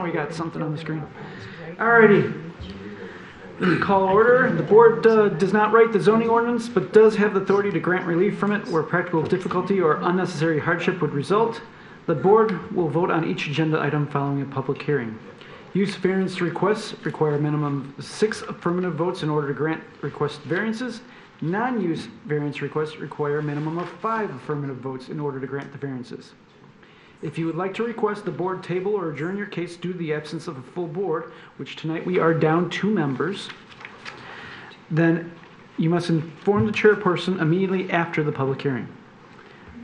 Now we got something on the screen. Alrighty. Call order. The board does not write the zoning ordinance, but does have the authority to grant relief from it where practical difficulty or unnecessary hardship would result. The board will vote on each agenda item following a public hearing. Use variance requests require a minimum of 6 affirmative votes in order to grant request variances. Non-use variance requests require a minimum of 5 affirmative votes in order to grant the variances. If you would like to request the board table or adjourn your case due to the absence of a full board, which tonight we are down 2 members, then you must inform the chairperson immediately after the public hearing.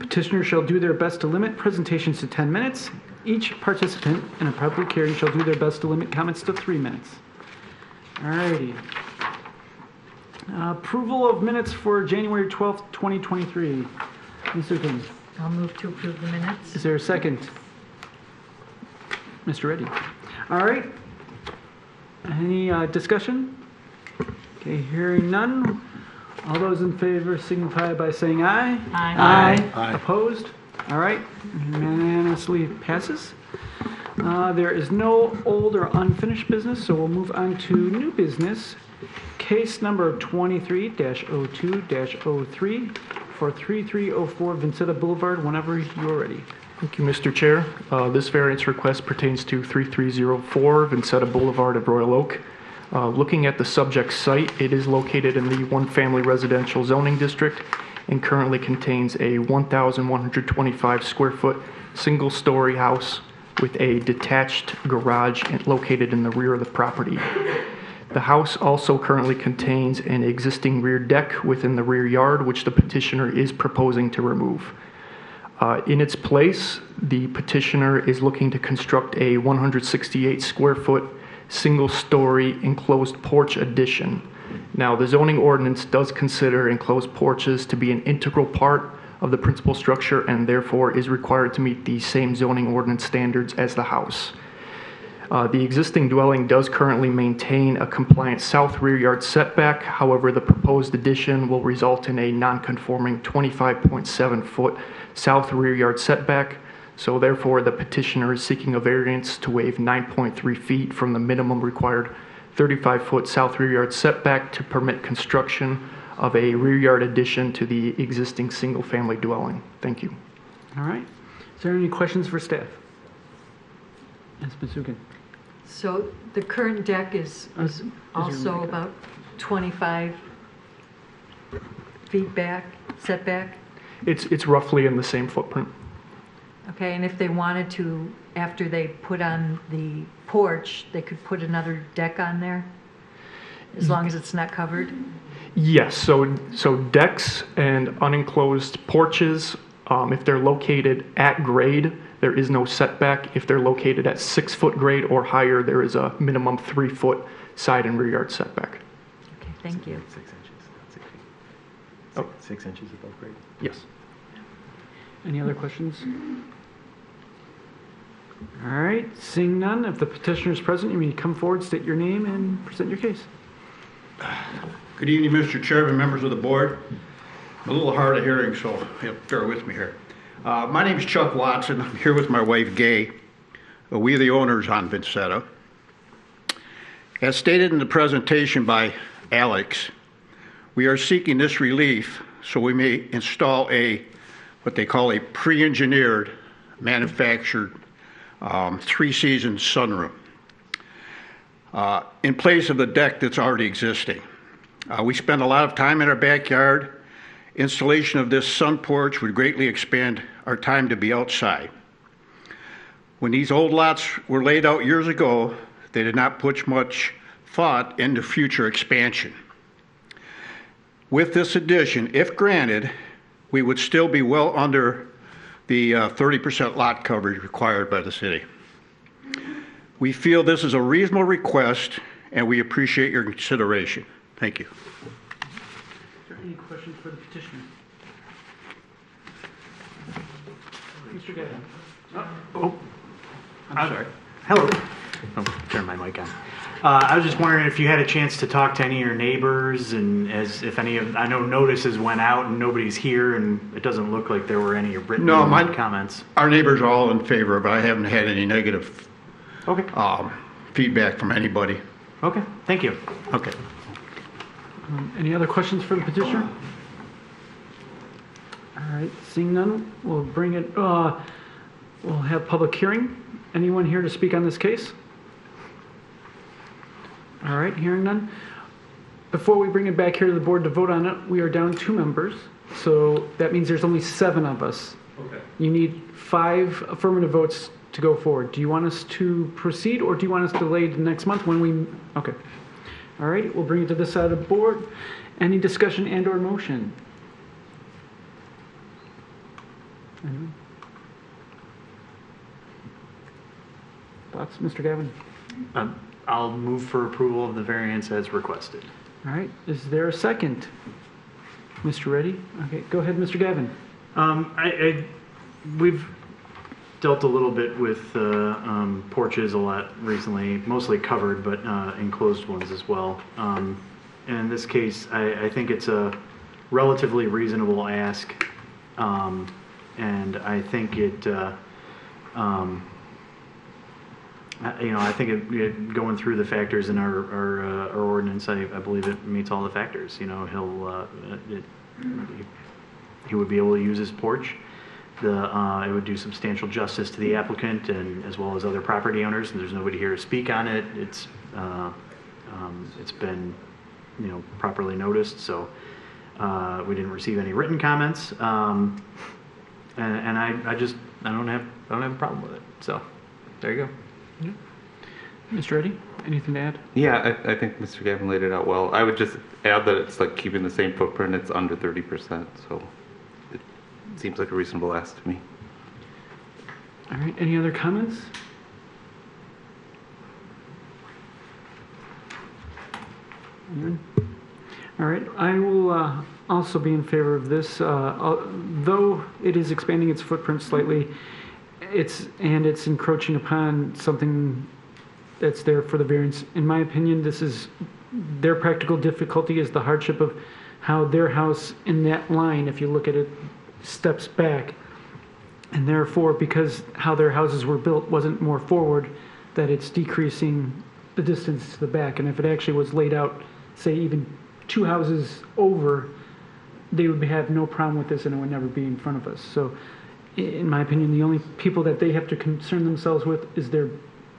Petitioners shall do their best to limit presentations to 10 minutes. Each participant in a public hearing shall do their best to limit comments to 3 minutes. All righty. Approval of minutes for January 12th, 2023. Mr. King. I'll move to approve the minutes. Is there a second? Mr. Reddy. All right. Any discussion? Okay, hearing none. All those in favor signify by saying aye. Aye. Aye. Opposed? All right. Unanimously passes. There is no old or unfinished business, so we'll move on to new business. Case number 23-02-03 for 3304 Vincetta Boulevard, whenever you're ready. Thank you, Mr. Chair. This variance request pertains to 3304 Vincetta Boulevard of Royal Oak. Looking at the subject site, it is located in the one-family residential zoning district and currently contains a 1,125 square foot single-story house with a detached garage located in the rear of the property. The house also currently contains an existing rear deck within the rear yard, which the petitioner is proposing to remove. In its place, the petitioner is looking to construct a 168 square foot single-story enclosed porch addition. Now, the zoning ordinance does consider enclosed porches to be an integral part of the principal structure and therefore is required to meet the same zoning ordinance standards as the house. The existing dwelling does currently maintain a compliant south rear yard setback. However, the proposed addition will result in a non-conforming 25.7 foot south rear yard setback. So therefore, the petitioner is seeking a variance to waive 9.3 feet from the minimum required 35 foot south rear yard setback to permit construction of a rear yard addition to the existing single family dwelling. Thank you. All right. Is there any questions for staff? Ms. Bazukin. So the current deck is also about 25 feet back, setback? It's roughly in the same footprint. Okay, and if they wanted to, after they put on the porch, they could put another deck on there? As long as it's not covered? Yes, so decks and unenclosed porches, if they're located at grade, there is no setback. If they're located at 6 foot grade or higher, there is a minimum 3 foot side and rear yard setback. Okay, thank you. 6 inches, 6 feet. Oh. 6 inches above grade. Yes. Any other questions? All right, seeing none, if the petitioner is present, you may come forward, state your name, and present your case. Good evening, Mr. Chairman, members of the board. I'm a little hard of hearing, so bear with me here. My name is Chuck Watson. I'm here with my wife, Gay. We are the owners on Vincetta. As stated in the presentation by Alex, we are seeking this relief so we may install what they call a pre-engineered, manufactured, 3-season sunroom in place of the deck that's already existing. We spend a lot of time in our backyard. Installation of this sun porch would greatly expand our time to be outside. When these old lots were laid out years ago, they did not put much thought into future expansion. With this addition, if granted, we would still be well under the 30% lot coverage required by the city. We feel this is a reasonable request and we appreciate your consideration. Thank you. Any questions for the petitioner? Mr. Gavin. I'm sorry. Hello. Oh, turn my mic on. I was just wondering if you had a chance to talk to any of your neighbors, and if any of, I know notices went out and nobody's here, and it doesn't look like there were any written comments. Our neighbors are all in favor of it. I haven't had any negative Okay. feedback from anybody. Okay, thank you. Okay. Any other questions for the petitioner? All right, seeing none, we'll bring it, we'll have public hearing. Anyone here to speak on this case? All right, hearing none. Before we bring it back here to the board to vote on it, we are down 2 members. So that means there's only 7 of us. Okay. You need 5 affirmative votes to go forward. Do you want us to proceed, or do you want us to delay to next month when we, okay. All right, we'll bring it to this side of the board. Any discussion and/or motion? Anyone? Thoughts, Mr. Gavin? I'll move for approval of the variance as requested. All right, is there a second? Mr. Reddy? Okay, go ahead, Mr. Gavin. We've dealt a little bit with porches a lot recently, mostly covered, but enclosed ones as well. And in this case, I think it's a relatively reasonable ask, and I think it, I think going through the factors in our ordinance, I believe it meets all the factors. He would be able to use his porch. It would do substantial justice to the applicant and as well as other property owners. And there's nobody here to speak on it. It's been, properly noticed. So we didn't receive any written comments. And I don't have a problem with it. So there you go. Yeah. Mr. Reddy, anything to add? Yeah, I think Mr. Gavin laid it out well. I would just add that it's like keeping the same footprint. It's under 30%, so it seems like a reasonable ask to me. All right, any other comments? Anyone? All right, I will also be in favor of this. Though it is expanding its footprint slightly, it's encroaching upon something that's there for the variance. In my opinion, this is their practical difficulty is the hardship of how their house in that line, if you look at it, steps back. And therefore, because how their houses were built wasn't more forward, that it's decreasing the distance to the back. And if it actually was laid out, say even 2 houses over, they would have no problem with this and it would never be in front of us. So in my opinion, the only people that they have to concern themselves with is their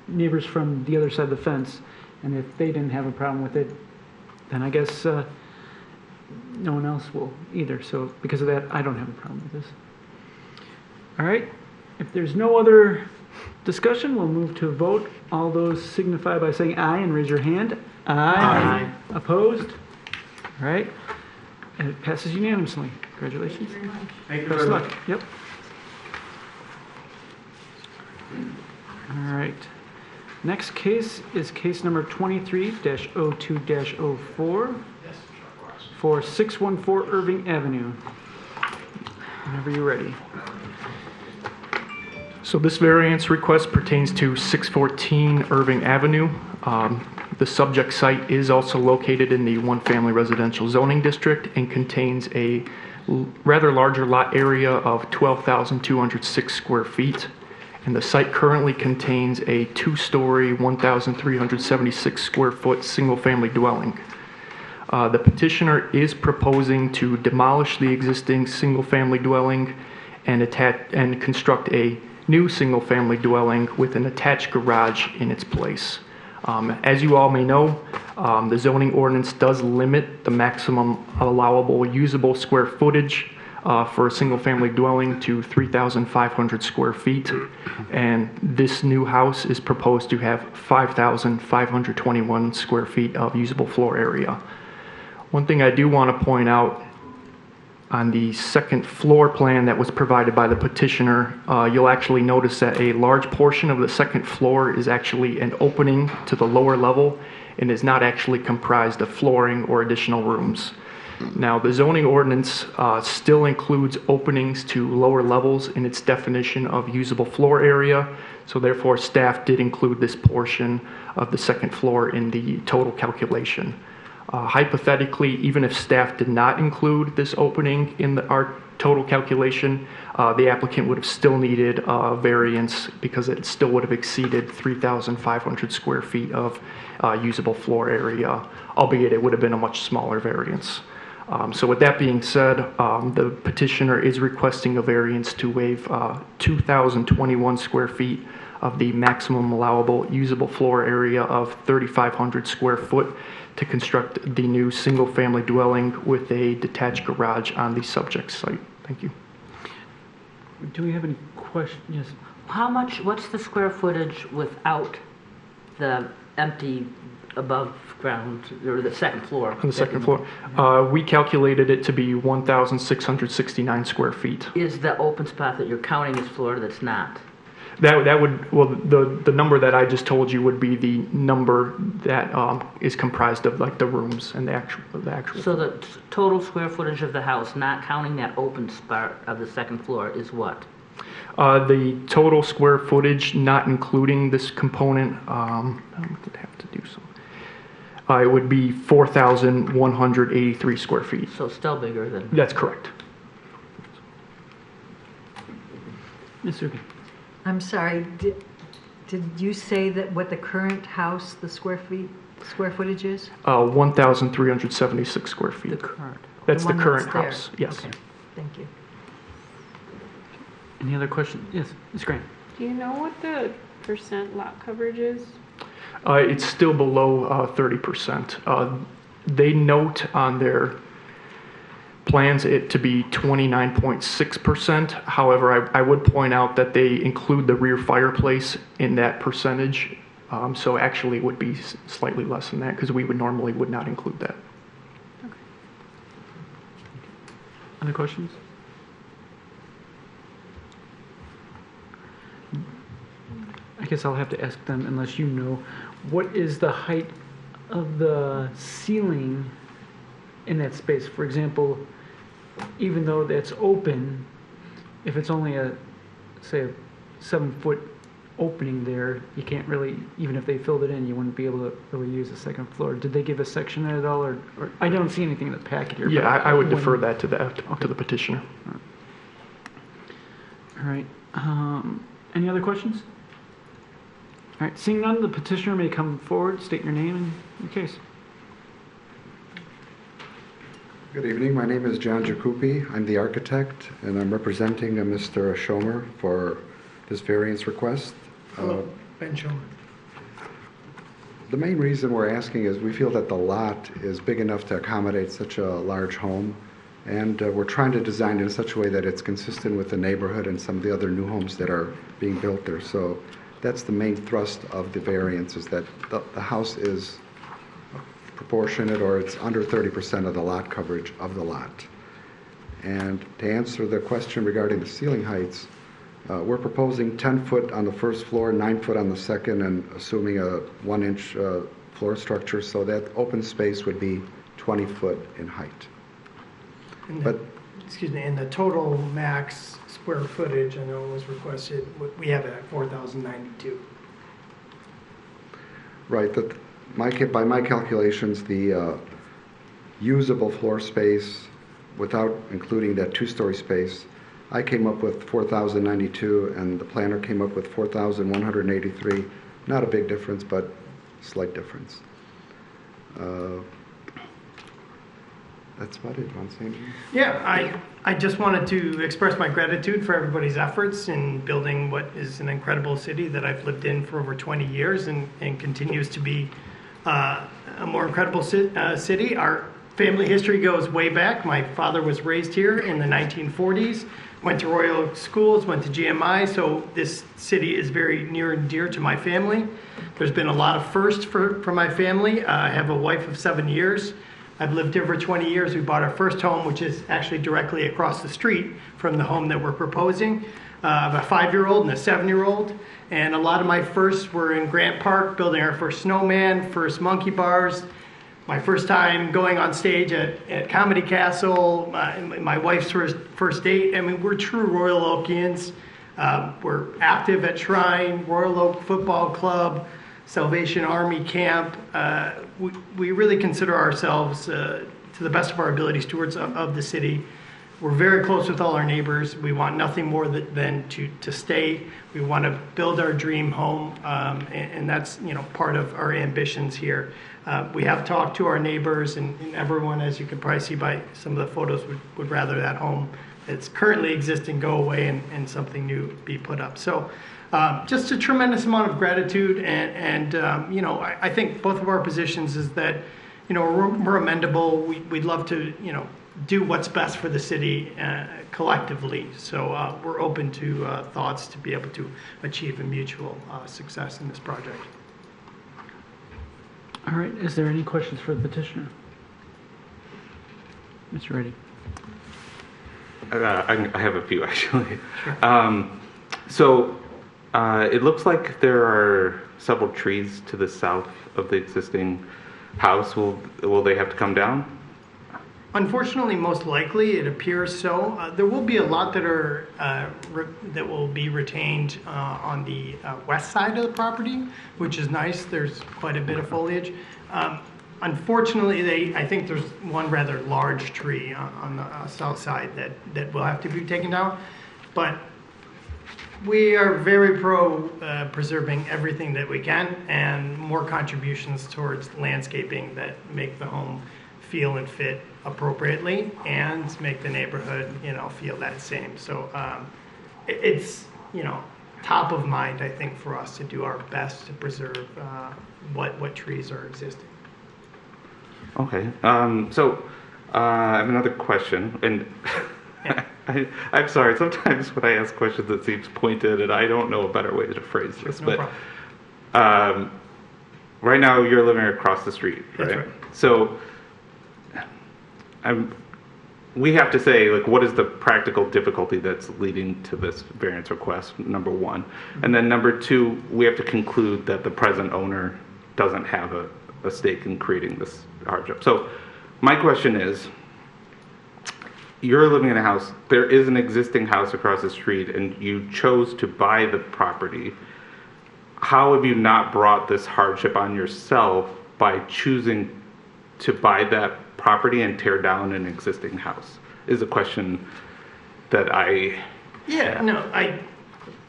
neighbors from the other side of the fence. And if they didn't have a problem with it, then I guess no one else will either. So because of that, I don't have a problem with this. All right, if there's no other discussion, we'll move to a vote. All those signify by saying aye and raise your hand. Aye. Opposed? All right, and it passes unanimously. Congratulations. Thank you Best of luck. Yep. All right. Next case is case number 23-02-04 for 614 Irving Avenue. Whenever you're ready. So this variance request pertains to 614 Irving Avenue. The subject site is also located in the one-family residential zoning district and contains a rather larger lot area of 12,206 square feet. And the site currently contains a 2-story, 1,376 square foot single-family dwelling. The petitioner is proposing to demolish the existing single-family dwelling and construct a new single-family dwelling with an attached garage in its place. As you all may know, the zoning ordinance does limit the maximum allowable usable square footage for a single-family dwelling to 3,500 square feet, and this new house is proposed to have 5,521 square feet of usable floor area. One thing I do want to point out, on the second floor plan that was provided by the petitioner, you'll actually notice that a large portion of the second floor is actually an opening to the lower level and is not actually comprised of flooring or additional rooms. Now, the zoning ordinance still includes openings to lower levels in its definition of usable floor area, so therefore staff did include this portion of the second floor in the total calculation. Hypothetically, even if staff did not include this opening in our total calculation, the applicant would have still needed a variance because it still would have exceeded 3,500 square feet of usable floor area, albeit it would have been a much smaller variance. So with that being said, the petitioner is requesting a variance to waive 2,021 square feet of the maximum allowable usable floor area of 3,500 square foot to construct the new single-family dwelling with a detached garage on the subject site. Thank you. Do we have any questions? Yes. What's the square footage without the empty above ground, or the second floor? On the second floor, we calculated it to be 1,669 square feet. Is the open spot that you're counting as floor that's not? That would, well, the number that I just told you would be the number that is comprised of like the rooms and the actual. So the total square footage of the house, not counting that open spot of the second floor, is what? The total square footage, not including this component, I would have to do some. It would be 4,183 square feet. So still bigger than. That's correct. Ms. Zuki. I'm sorry, did you say that what the current house, the square footage is? 1,376 square feet. The current. That's the one current that's there. house, yes. Okay, thank you. Any other questions? Yes, Ms. Grant. Do you know what the percent lot coverage is? It's still below 30%. They note on their plans it to be 29.6%. However, I would point out that they include the rear fireplace in that percentage. So actually it would be slightly less than that because we would normally not include that. Okay. Other questions? I guess I'll have to ask them, unless you know, what is the height of the ceiling in that space? For example, even though that's open, if it's only say a 7-foot opening there, you can't really, even if they filled it in, you wouldn't be able to really use the second floor. Did they give a section at all, or I don't see anything in the packet here. Yeah, I would defer when- that to the petitioner. All right. Any other questions? All right. Seeing none, the petitioner may come forward, state your name and your case. Good evening. My name is John Jacoupy. I'm the architect, and I'm representing Mr. Schomer for this variance request. Ben Schomer. The main reason we're asking is we feel that the lot is big enough to accommodate such a large home, and we're trying to design it in such a way that it's consistent with the neighborhood and some of the other new homes that are being built there. So that's the main thrust of the variance, is that the house is proportionate, or it's under 30% of the lot coverage of the lot. And to answer the question regarding the ceiling heights, we're proposing 10 foot on the first floor, 9 foot on the second, and assuming a 1-inch floor structure, so that open space would be 20 foot in height. And But excuse me, and the total max square footage, I know was requested, we have it at 4,092. right, by my calculations, the usable floor space, without including that 2-story space, I came up with 4,092, and the planner came up with 4,183. Not a big difference, but slight difference. That's about it. Want to say anything? Yeah, I just wanted to express my gratitude for everybody's efforts in building what is an incredible city that I've lived in for over 20 years and continues to be a more incredible city. Our family history goes way back. My father was raised here in the 1940s, went to Royal Oak schools, went to GMI, so this city is very near and dear to my family. There's been a lot of firsts for my family. I have a wife of 7 years. I've lived here for 20 years. We bought our first home, which is actually directly across the street from the home that we're proposing. I have a 5-year-old and a 7-year-old. And a lot of my firsts were in Grant Park, building our first snowman, first monkey bars, my first time going on stage at Comedy Castle, my wife's first date. I mean, we're true Royal Oakians. We're active at Shrine, Royal Oak Football Club, Salvation Army camp. We really consider ourselves, to the best of our ability, stewards of the city. We're very close with all our neighbors. We want nothing more than to stay. We want to build our dream home, and that's part of our ambitions here. We have talked to our neighbors, and everyone, as you can probably see by some of the photos, would rather that home that's currently existing go away and something new be put up. So just a tremendous amount of gratitude, and I think both of our positions is that we're amendable. We'd love to do what's best for the city collectively. So we're open to thoughts to be able to achieve a mutual success in this project. All right, is there any questions for the petitioner? Mr. Reddy. I have a few, actually. Sure. It looks like there are several trees to the south of the existing house. Will they have to come down? Unfortunately, most likely, it appears so. There will be a lot that are that will be retained on the west side of the property, which is nice. There's quite a bit of foliage. Unfortunately, I think there's one rather large tree on the south side that will have to be taken down. But we are very pro preserving everything that we can, and more contributions towards landscaping that make the home feel and fit appropriately and make the neighborhood feel that same. So it's top of mind, I think, for us to do our best to preserve what trees are existing. Okay. I have another question, and Yeah. I'm sorry. Sometimes when I ask questions, it seems pointed, and I don't know a better way to phrase this. No but problem. right now, you're living across the street, right? That's right. So we have to say, like, what is the practical difficulty that's leading to this variance request, number one. And then number two, we have to conclude that the present owner doesn't have a stake in creating this hardship. So my question is, you're living in a house, there is an existing house across the street, and you chose to buy the property. How have you not brought this hardship on yourself by choosing to buy that property and tear down an existing house? Is a question that I I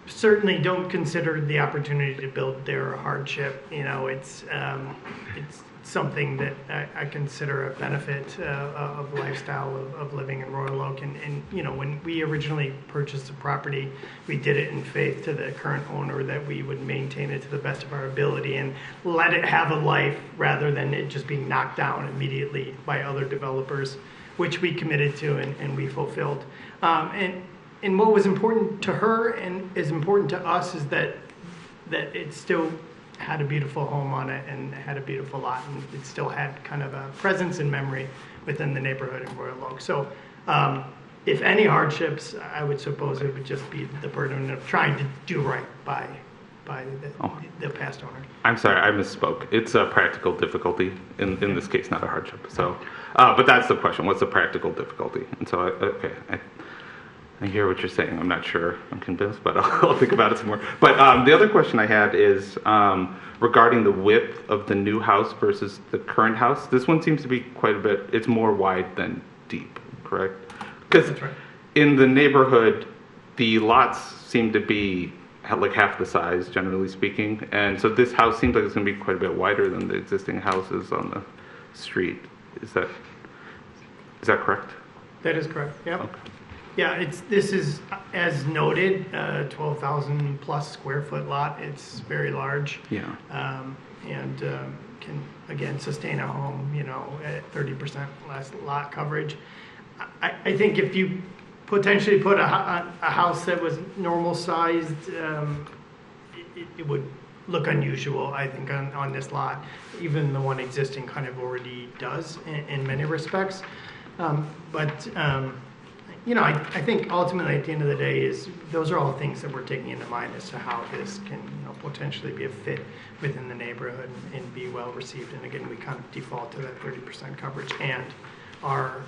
certainly don't consider the opportunity to build there a hardship. It's something that I consider a benefit of lifestyle of living in Royal Oak. And when we originally purchased the property, we did it in faith to the current owner that we would maintain it to the best of our ability and let it have a life rather than it just being knocked down immediately by other developers, which we committed to and we fulfilled. And what was important to her and is important to us is that it still had a beautiful home on it and had a beautiful lot, and it still had kind of a presence and memory within the neighborhood in Royal Oak. So if any hardships, I would suppose it would just be the burden of trying to do right by the past owner. I'm sorry, I misspoke. It's a practical difficulty in this case, not a hardship. So, but that's the question. What's the practical difficulty? And so, I hear what you're saying. I'm not sure I'm convinced, but I'll think about it some more. But the other question I had is regarding the width of the new house versus the current house. This one seems to be quite a bit, it's more wide than deep, correct? Because That's right. in the neighborhood, the lots seem to be like half the size, generally speaking. And so this house seems like it's going to be quite a bit wider than the existing houses on the street. Is that correct? That is correct, yep. Okay. Yeah, this is, as noted, 12,000 plus square foot lot. It's very large. Yeah. And can, again, sustain a home, at 30% less lot coverage. I think if you potentially put a house that was normal sized, it would look unusual, I think, on this lot. Even the one existing kind of already does in many respects. I think ultimately at the end of the day those are all things that we're taking into mind as to how this can potentially be a fit within the neighborhood and be well received. And again, we kind of default to that 30% coverage and our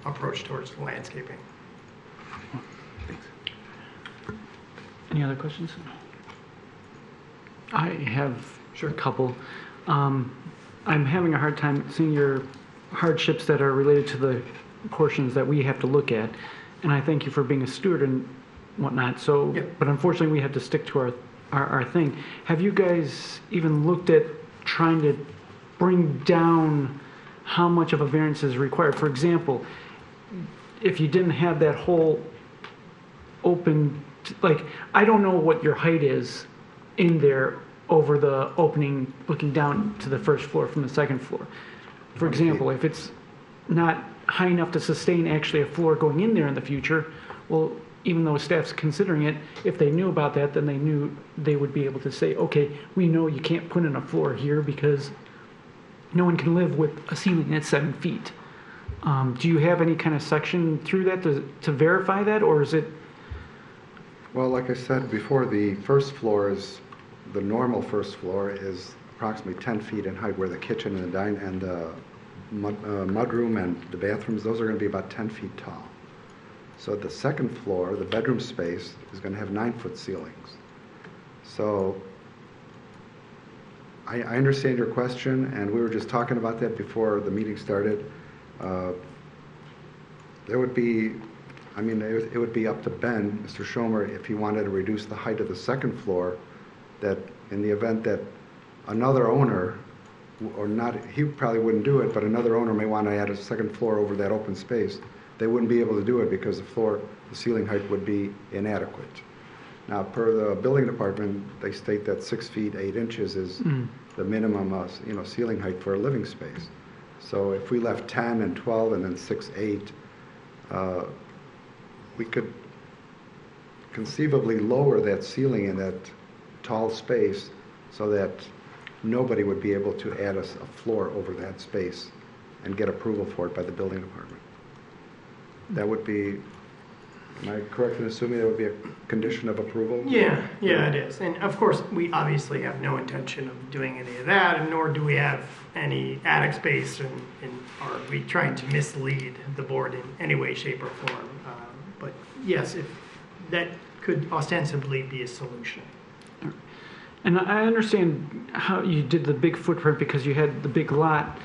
approach towards landscaping. Any other questions? I have a couple. I'm having a hard time seeing your hardships that are related to the portions that we have to look at. And I thank you for being a steward and whatnot. So, Yeah. but unfortunately, we have to stick to our thing. Have you guys even looked at trying to bring down how much of a variance is required? For example, if you didn't have that whole open, like, I don't know what your height is in there over the opening looking down to the first floor from the second floor. For example, if it's not high enough to sustain actually a floor going in there in the future, well, even though staff's considering it, if they knew about that, then they knew they would be able to say, okay, we know you can't put in a floor here because no one can live with a ceiling that's 7 feet. Do you have any kind of section through that to verify that, or is it? Well, like I said before, the first floor is, the normal first floor is approximately 10 feet in height, where the kitchen and the mudroom and the bathrooms, those are going to be about 10 feet tall. So the second floor, the bedroom space, is going to have 9-foot ceilings. So I understand your question, and we were just talking about that before the meeting started. There would be, I mean, it would be up to Ben, Mr. Schomer, if he wanted to reduce the height of the second floor, that in the event that another owner, or not, he probably wouldn't do it, but another owner may want to add a second floor over that open space, they wouldn't be able to do it because the ceiling height would be inadequate. Now, per the building department, they state that 6 feet 8 inches is the minimum, ceiling height for a living space. So if we left 10 and 12 and then 6, 8, we could conceivably lower that ceiling in that tall space so that nobody would be able to add a floor over that space and get approval for it by the building department. That would be, am I correct in assuming that would be a condition of approval? Yeah, it is. And of course, we obviously have no intention of doing any of that, and nor do we have any attic space, and are we trying to mislead the board in any way, shape, or form. But yes, if that could ostensibly be a solution. And I understand how you did the big footprint because you had the big lot.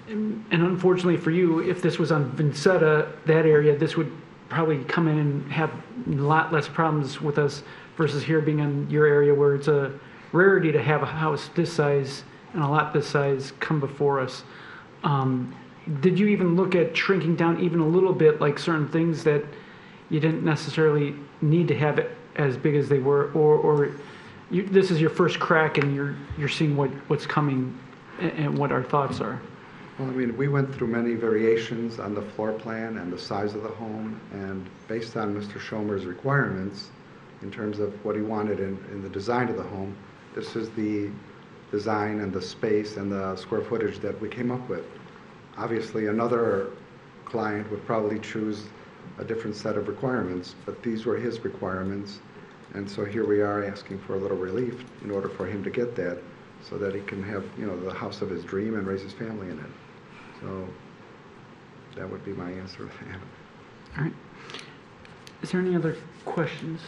And unfortunately for you, if this was on Vincetta, that area, this would probably come in and have a lot less problems with us versus here being in your area where it's a rarity to have a house this size and a lot this size come before us. Did you even look at shrinking down even a little bit, like certain things that you didn't necessarily need to have it as big as they were, or this is your first crack and you're seeing what's coming and what our thoughts are? Well, I mean, we went through many variations on the floor plan and the size of the home, and based on Mr. Schomer's requirements, in terms of what he wanted in the design of the home, this is the design and the space and the square footage that we came up with. Obviously, another client would probably choose a different set of requirements, but these were his requirements, and so here we are asking for a little relief in order for him to get that, so that he can have, the house of his dream and raise his family in it. So that would be my answer to that. All right. Is there any other questions?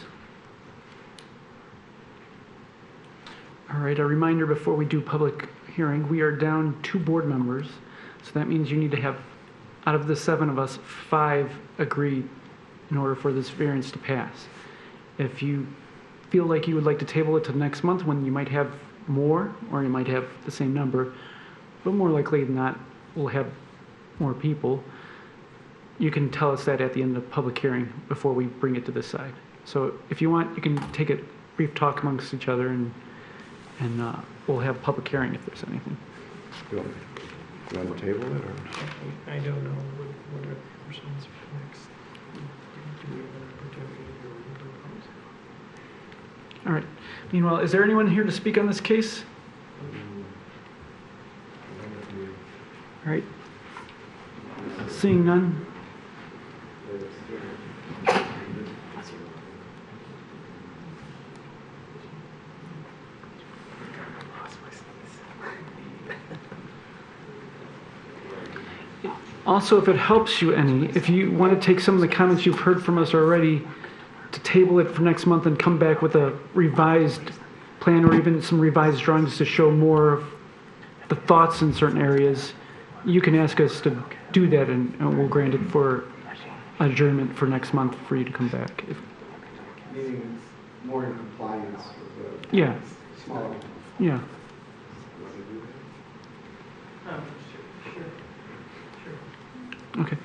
All right, a reminder before we do public hearing, we are down 2 board members. So that means you need to have, out of the 7 of us, 5 agree in order for this variance to pass. If you feel like you would like to table it to next month when you might have more, or you might have the same number, but more likely than not, we'll have more people, you can tell us that at the end of the public hearing before we bring it to this side. So if you want, you can take a brief talk amongst each other and we'll have a public hearing if there's anything. You want to table it, or? I don't know what are the questions for next. Do we have an opportunity to propose? All right. Meanwhile, is there anyone here to speak on this case? All right. Seeing none. Also, if it helps you any, if you want to take some of the comments you've heard from us already to table it for next month and come back with a revised plan or even some revised drawings to show more of the thoughts in certain areas, you can ask us to do that, and we'll grant it for adjournment for next month for you to come back. Meaning more in compliance with the Yeah, smaller. yeah. Okay.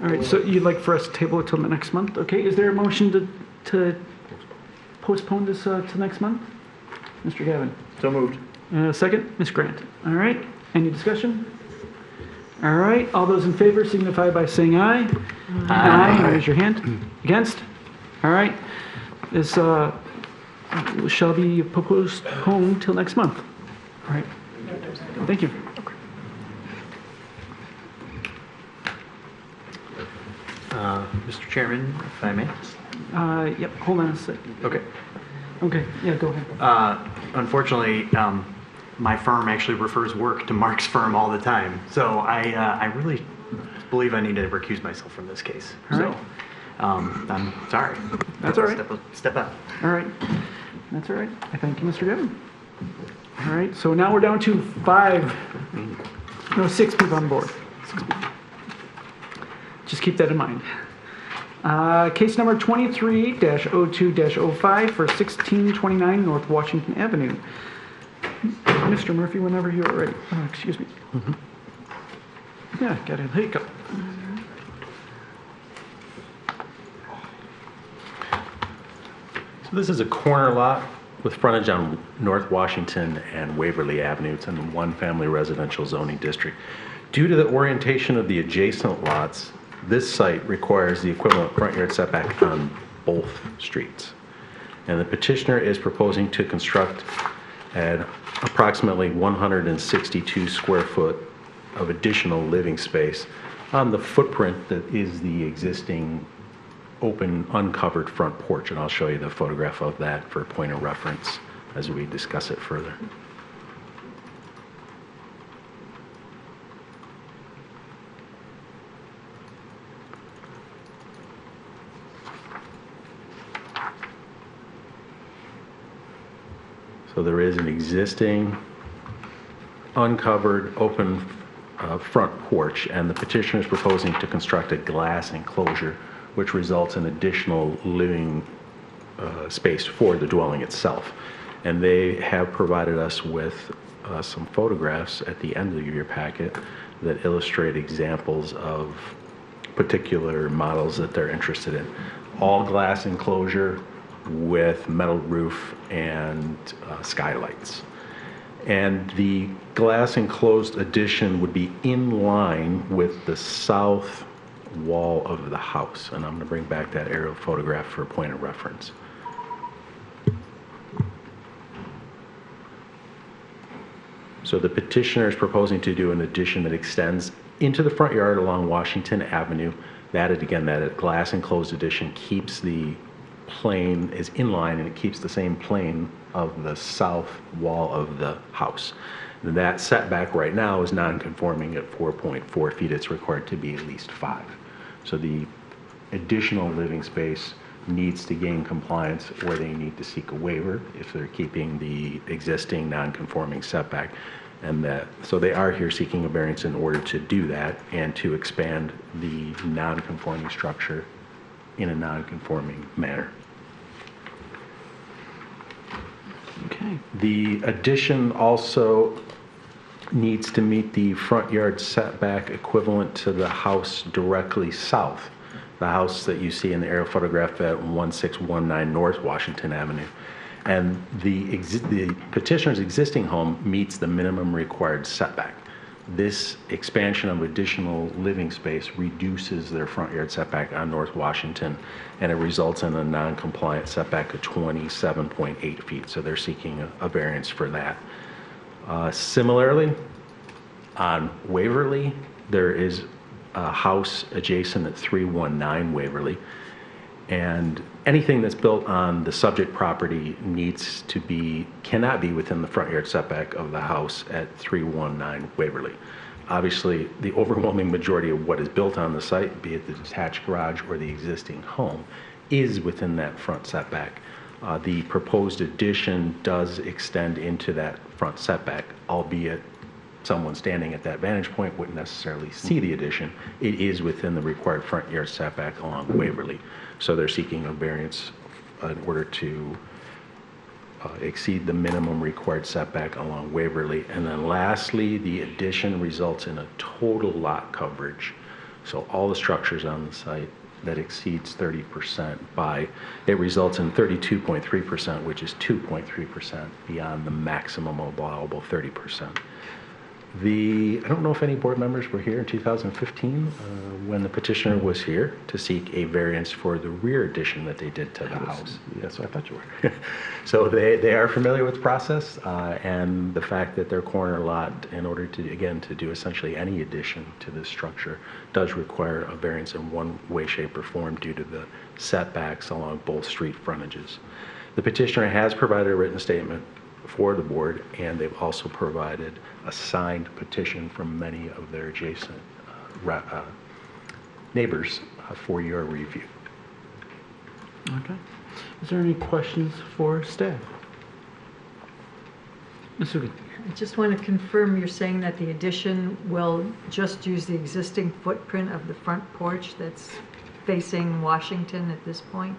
All right, so you'd like for us to table it till the next month? Okay, is there a motion to postpone this to next month? Mr. Gavin? So moved. Second, Ms. Grant. All right, any discussion? All right, all those in favor signify by saying aye. Aye. Raise your hand. Against? All right, this shall be postponed till next month. All right, thank you. Mr. Chairman, if I may. Yep, hold on a sec. Okay. Okay, yeah, go ahead. Unfortunately, my firm actually refers work to Mark's firm all the time, so I really believe I need to recuse myself from this case. All So right. I'm sorry. That's all right. Step up. All right, that's all right. I thank you, Mr. Gavin. All right, so now we're down to 6 people on board. 6 people. Just keep that in mind. Case number 23-02-05 for 1629 North Washington Avenue. Mr. Murphy, whenever you're ready. Excuse me. Yeah, got a hiccup. So this is a corner lot with frontage on North Washington and Waverly Avenue. It's in one family residential zoning district. Due to the orientation of the adjacent lots, this site requires the equivalent front yard setback on both streets. And the petitioner is proposing to construct an approximately 162 square foot of additional living space on the footprint that is the existing open, uncovered front porch. And I'll show you the photograph of that for a point of reference as we discuss it further. So there is an existing uncovered open front porch, and the petitioner is proposing to construct a glass enclosure which results in additional living space for the dwelling itself. And they have provided us with some photographs at the end of your packet that illustrate examples of particular models that they're interested in. All glass enclosure with metal roof and skylights. And the glass enclosed addition would be in line with the south wall of the house. And I'm going to bring back that aerial photograph for a point of reference. So the petitioner is proposing to do an addition that extends into the front yard along Washington Avenue. That glass enclosed addition keeps the plane, is in line, and it keeps the same plane of the south wall of the house. That setback right now is non-conforming at 4.4 feet. It's required to be at least 5. So the additional living space needs to gain compliance, or they need to seek a waiver if they're keeping the existing non-conforming setback. So they are here seeking a variance in order to do that and to expand the non-conforming structure in a non-conforming manner. Okay. The addition also needs to meet the front yard setback equivalent to the house directly south, the house that you see in the aerial photograph at 1619 North Washington Avenue. And the petitioner's existing home meets the minimum required setback. This expansion of additional living space reduces their front yard setback on North Washington, and it results in a non-compliant setback of 27.8 feet. So they're seeking a variance for that. Similarly, on Waverly, there is a house adjacent at 319 Waverly, and anything that's built on the subject property cannot be within the front yard setback of the house at 319 Waverly. Obviously, the overwhelming majority of what is built on the site, be it the detached garage or the existing home, is within that front setback. The proposed addition does extend into that front setback, albeit someone standing at that vantage point wouldn't necessarily see the addition. It is within the required front yard setback along Waverly. So they're seeking a variance in order to exceed the minimum required setback along Waverly. And then lastly, the addition results in a total lot coverage. So all the structures on the site that exceeds 30% it results in 32.3%, which is 2.3% beyond the maximum allowable 30%. I don't know if any board members were here in 2015 when the petitioner was here to seek a variance for the rear addition that they did to the house. Yes, I thought you were. So they are familiar with the process and the fact that their corner lot, in order to, again, to do essentially any addition to this structure, does require a variance in one way, shape, or form due to the setbacks along both street frontages. The petitioner has provided a written statement for the board, and they've also provided a signed petition from many of their adjacent neighbors for your review. Okay. Is there any questions for staff? Ms. Hugan. I just want to confirm you're saying that the addition will just use the existing footprint of the front porch that's facing Washington at this point?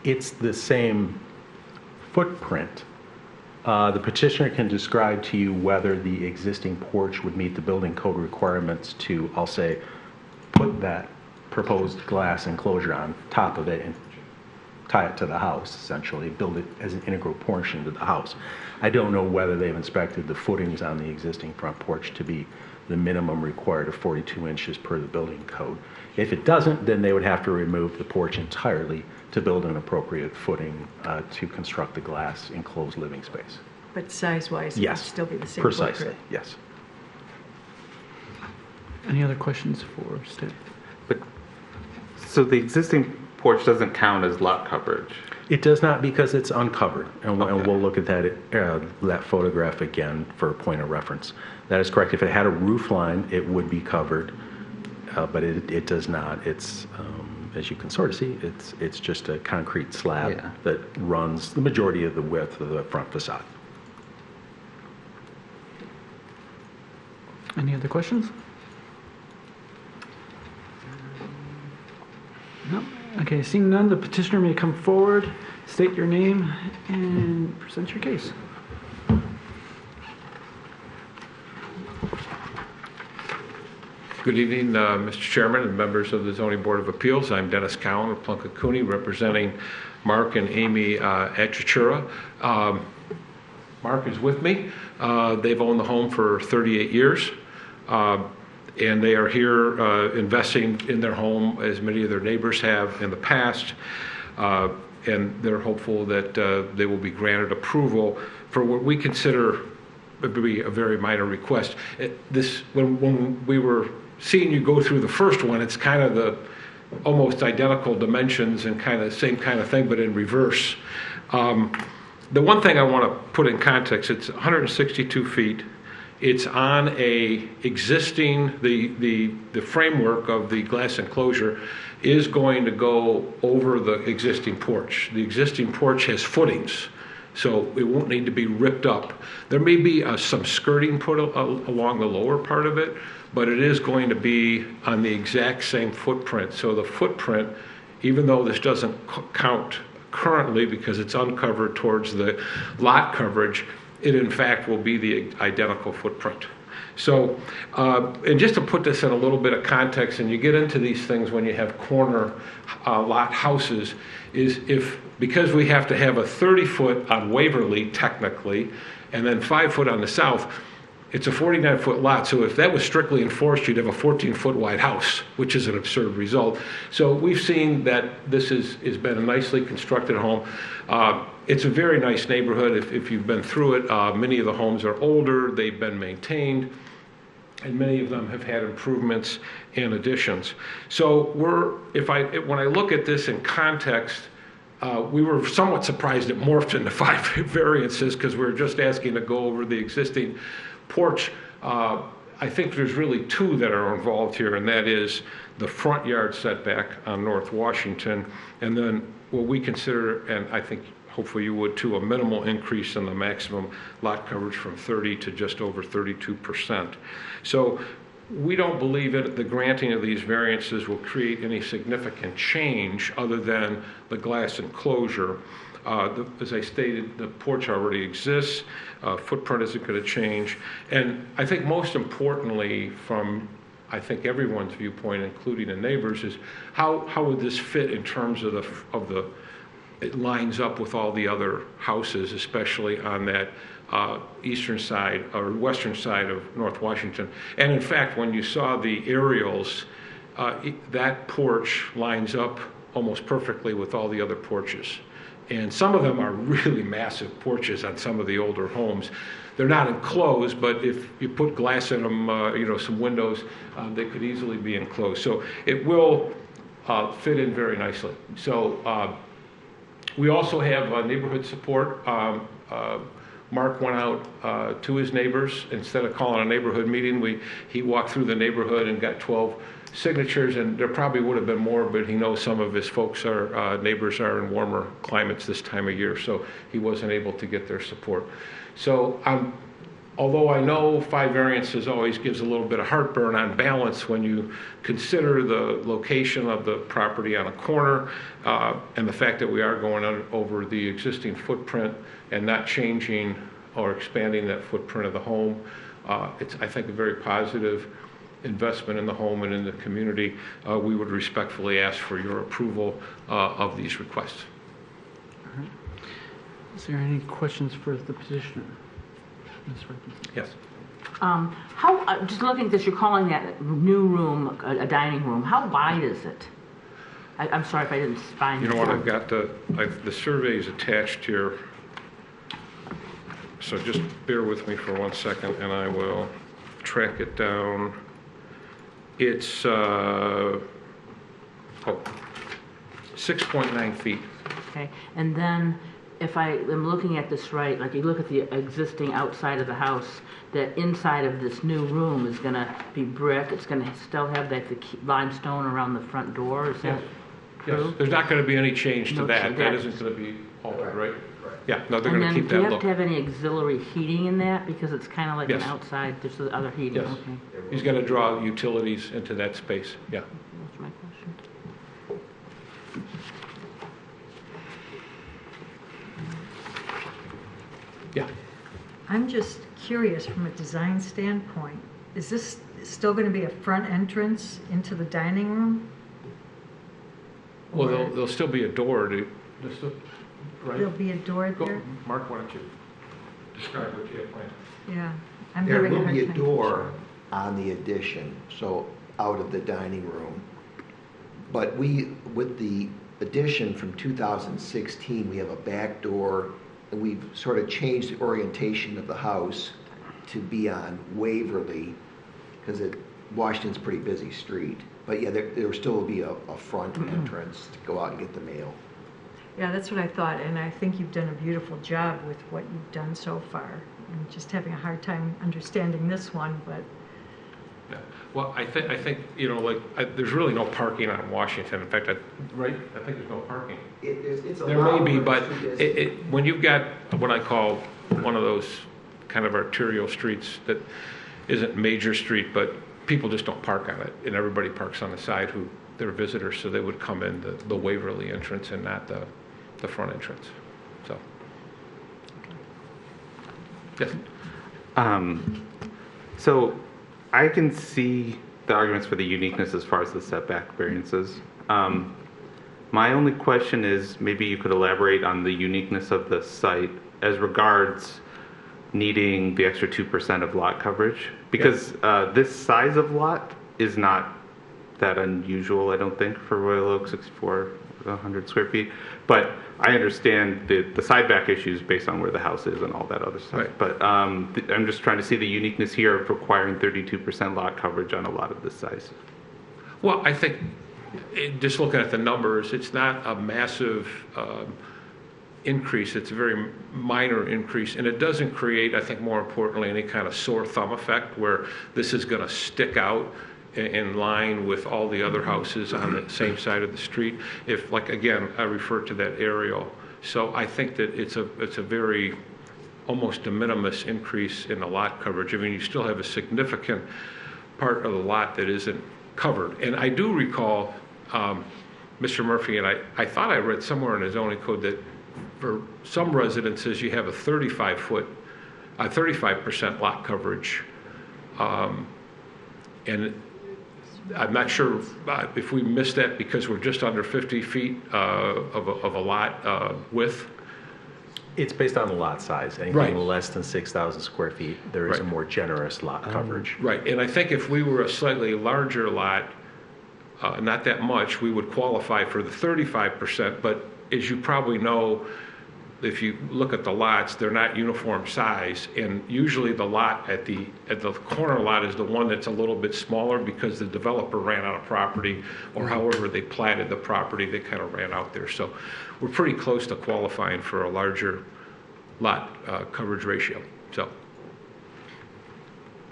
It's the same footprint. The petitioner can describe to you whether the existing porch would meet the building code requirements to, I'll say, put that proposed glass enclosure on top of it and tie it to the house, essentially, build it as an integral portion to the house. I don't know whether they've inspected the footings on the existing front porch to be the minimum required of 42 inches per the building code. If it doesn't, then they would have to remove the porch entirely to build an appropriate footing to construct the glass enclosed living space. But size-wise, it would Yes, still be the same precisely, footprint? yes. Any other questions for staff? So the existing porch doesn't count as lot coverage? It does not, because it's uncovered, and we'll look at that photograph again for a point of reference. That is correct. If it had a roof line, it would be covered, but it does not. It's as you can sort of see, it's just a concrete slab that runs the majority of the width of the front facade. Any other questions? No. Okay, seeing none, the petitioner may come forward, state your name, and present your case. Good evening, Mr. Chairman and members of the Zoning Board of Appeals. I'm Dennis Cowan of Plunkett-Cooney, representing Mark and Amy Achichura. Mark is with me. They've owned the home for 38 years, and they are here investing in their home as many of their neighbors have in the past, and they're hopeful that they will be granted approval for what we consider to be a very minor request. When we were seeing you go through the first one, it's kind of the almost identical dimensions and kind of same kind of thing, but in reverse. The one thing I want to put in context, it's 162 feet. It's on a existing, the framework of the glass enclosure is going to go over the existing porch. The existing porch has footings, so it won't need to be ripped up. There may be some skirting put along the lower part of it, but it is going to be on the exact same footprint. So the footprint, even though this doesn't count currently because it's uncovered towards the lot coverage, it in fact will be the identical footprint. So, and just to put this in a little bit of context, and you get into these things when you have corner lot houses, because we have to have a 30-foot on Waverly technically, and then 5-foot on the south, it's a 49-foot lot. So if that was strictly enforced, you'd have a 14-foot wide house, which is an absurd result. So we've seen that this has been a nicely constructed home. It's a very nice neighborhood if you've been through it. Many of the homes are older, they've been maintained, and many of them have had improvements and additions. So when I look at this in context, we were somewhat surprised it morphed into 5 variances because we were just asking to go over the existing porch. I think there's really two that are involved here, and that is the front yard setback on North Washington, and then what we consider, and I think hopefully you would too, a minimal increase in the maximum lot coverage from 30 to just over 32%. So we don't believe that the granting of these variances will create any significant change other than the glass enclosure. As I stated, the porch already exists, footprint isn't going to change, and I think most importantly from I think everyone's viewpoint, including the neighbors, is how would this fit in terms of it lines up with all the other houses, especially on that eastern side or western side of North Washington. And in fact, when you saw the aerials, that porch lines up almost perfectly with all the other porches. And some of them are really massive porches on some of the older homes. They're not enclosed, but if you put glass in them, some windows, they could easily be enclosed. So it will fit in very nicely. So we also have neighborhood support. Mark went out to his neighbors. Instead of calling a neighborhood meeting, he walked through the neighborhood and got 12 signatures, and there probably would have been more, but he knows some of his neighbors are in warmer climates this time of year, so he wasn't able to get their support. So although I know 5 variances always gives a little bit of heartburn, on balance, when you consider the location of the property on a corner and the fact that we are going over the existing footprint and not changing or expanding that footprint of the home, it's, I think, a very positive investment in the home and in the community. We would respectfully ask for your approval of these requests. All right. Is there any questions for the petitioner? Yes. Just looking at this, you're calling that new room a dining room. How wide is it? I'm sorry if I didn't find it. You know what, I've got the survey is attached here. So just bear with me for 1 second and I will track it down. It's 6.9 feet. Okay, and then if I am looking at this right, like you look at the existing outside of the house, the inside of this new room is going to be brick. It's going to still have the limestone around the front door. Is that true? Yes, there's not going to be any change to that. That isn't going to be altered, right? Yeah, no, they're going to keep that look. Do you have to have any auxiliary heating in that? Because it's kind of like an outside, there's the other heating. Yes. Okay. He's going to draw utilities into that space, yeah. That's my question. Yeah. I'm just curious from a design standpoint, is this still going to be a front entrance into the dining room? Well, there'll still be a door to, right? There'll be a door Go, there? Mark, why don't you describe what you have planned? Yeah. I'm There having a will hard be a time door on the addition, so out of the dining room. But with the addition from 2016, we have a back door, and we've sort of changed the orientation of the house to be on Waverly, because Washington's a pretty busy street. But yeah, there still will be a front entrance to go out and get the mail. Yeah, that's what I thought, and I think you've done a beautiful job with what you've done so far. I'm just having a hard time understanding this one, but... Yeah. Well, I think there's really no parking on Washington. In fact, I think there's no parking. There may be, but when you've got what I call one of those kind of arterial streets that isn't major street, but people just don't park on it, and everybody parks on the side who they're visitors, so they would come in the Waverly entrance and not the front entrance. So, yes. So I can see the arguments for the uniqueness as far as the setback variances. My only question is, maybe you could elaborate on the uniqueness of the site as regards needing the extra 2% of lot coverage, because this size of lot is not that unusual, I don't think, for Royal Oak, 6,400 square feet. But I understand the side back issues based on where the house is and all that other stuff. Right. But I'm just trying to see the uniqueness here of requiring 32% lot coverage on a lot of this size. Well, I think just looking at the numbers, it's not a massive increase. It's a very minor increase, and it doesn't create, I think more importantly, any kind of sore thumb effect where this is going to stick out in line with all the other houses on the same side of the street. If, like, again, I refer to that aerial. So I think that it's a very almost de minimis increase in the lot coverage. I mean, you still have a significant part of the lot that isn't covered. And I do recall, Mr. Murphy, and I thought I read somewhere in the zoning code that for some residences you have a 35% lot coverage. And I'm not sure if we missed that because we're just under 50 feet of a lot width. It's based on the lot size. Anything Right. less than 6,000 square feet, there is a Right. more generous lot coverage. Right, and I think if we were a slightly larger lot, not that much, we would qualify for the 35%, but as you probably know, if you look at the lots, they're not uniform size, and usually the lot at the corner lot is the one that's a little bit smaller because the developer ran out of property, or however they platted the property, they kind of ran out there. So we're pretty close to qualifying for a larger lot coverage ratio. So,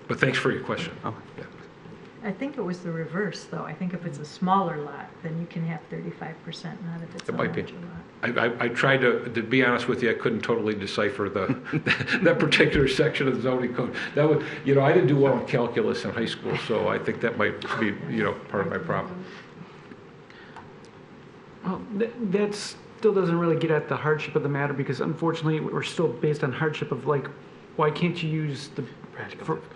but thanks for your question. Oh. Yeah. I think it was the reverse, though. I think if it's a smaller lot, then you can have 35%, not if it's a It might be. larger lot. I tried to be honest with you, I couldn't totally decipher that particular section of the zoning code. That would, I didn't do well in calculus in high school, so I think that might be, part of my problem. Well, that still doesn't really get at the hardship of the matter, because unfortunately, we're still based on hardship of, like, why can't you use the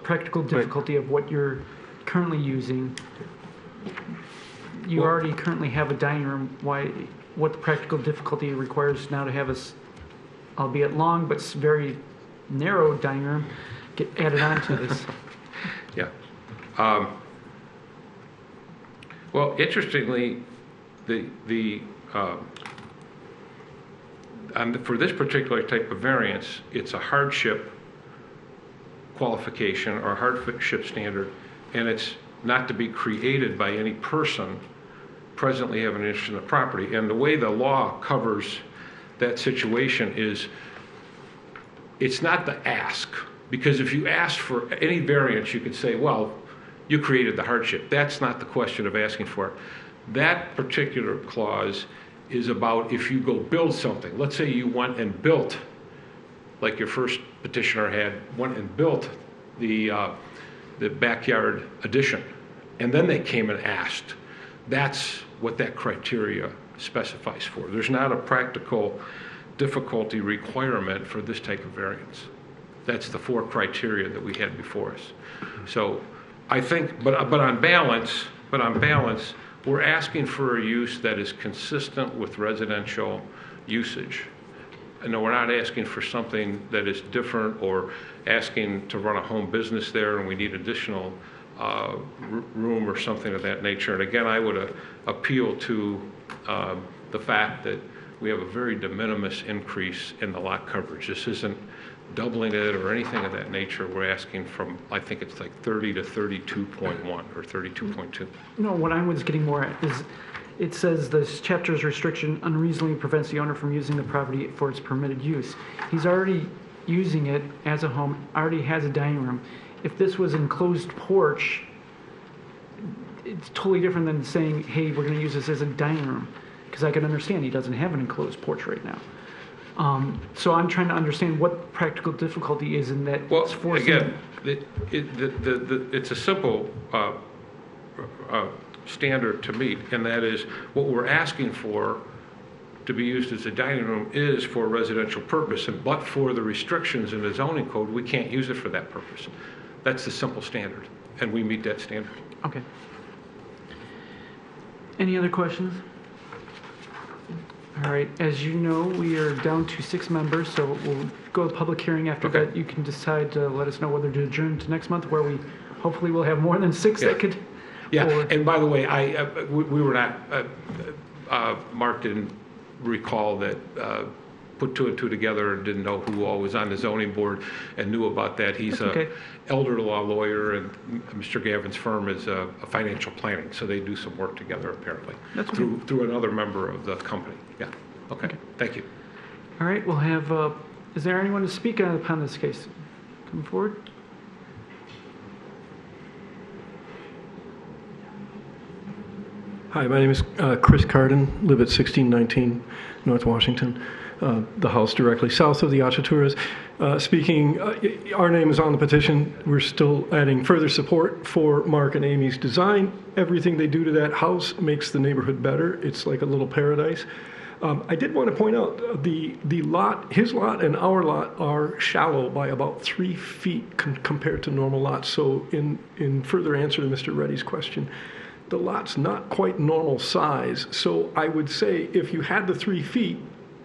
practical difficulty of what you're currently using? You already currently have a dining room. What the practical difficulty requires now to have a, albeit long, but very narrow dining room, get added on to this? Yeah. Well, interestingly, for this particular type of variance, it's a hardship qualification or hardship standard, and it's not to be created by any person presently having an interest in the property. And the way the law covers that situation is it's not the ask, because if you ask for any variance, you could say, well, you created the hardship. That's not the question of asking for it. That particular clause is about if you go build something. Let's say you went and built, like your first petitioner went and built the backyard addition, and then they came and asked. That's what that criteria specifies for. There's not a practical difficulty requirement for this type of variance. That's the 4 criteria that we had before us. So I think, but on balance, we're asking for a use that is consistent with residential usage. And we're not asking for something that is different or asking to run a home business there and we need additional room or something of that nature. And again, I would appeal to the fact that we have a very de minimis increase in the lot coverage. This isn't doubling it or anything of that nature. We're asking from, I think it's like 30 to 32.1 or 32.2. No, what I was getting more at is it says this chapter's restriction unreasonably prevents the owner from using the property for its permitted use. He's already using it as a home, already has a dining room. If this was enclosed porch, it's totally different than saying, hey, we're going to use this as a dining room. Because I can understand he doesn't have an enclosed porch right now. So I'm trying to understand what practical difficulty is in that. Well, it's forcing again, it's a simple standard to meet, and that is what we're asking for to be used as a dining room is for a residential purpose, but for the restrictions in the zoning code, we can't use it for that purpose. That's the simple standard, and we meet that standard. Okay. Any other questions? All right, as you know, we are down to 6 members, so we'll go to public hearing. After Okay. that, you can decide to let us know whether to adjourn to next month, where we hopefully will have more than 6 that could. Yeah, or- and by the way, we were not, Mark didn't recall that, put 2 and 2 together and didn't know who all was on the zoning board and knew about that. He's That's okay. elder law lawyer, and Mr. Gavin's firm is a financial planning, so they do some work together apparently. That's okay. Through another member of the company. Yeah, okay, thank you. All right, we'll have, is there anyone to speak upon this case? Come forward. Hi, my name is Chris Carden, live at 1619 North Washington, the house directly south of the Achaturas. Speaking, our name is on the petition. We're still adding further support for Mark and Amy's design. Everything they do to that house makes the neighborhood better. It's like a little paradise. I did want to point out the lot, his lot and our lot are shallow by about 3 feet compared to normal lots. So in further answer to Mr. Reddy's question, the lot's not quite normal size. So I would say if you had the 3 feet,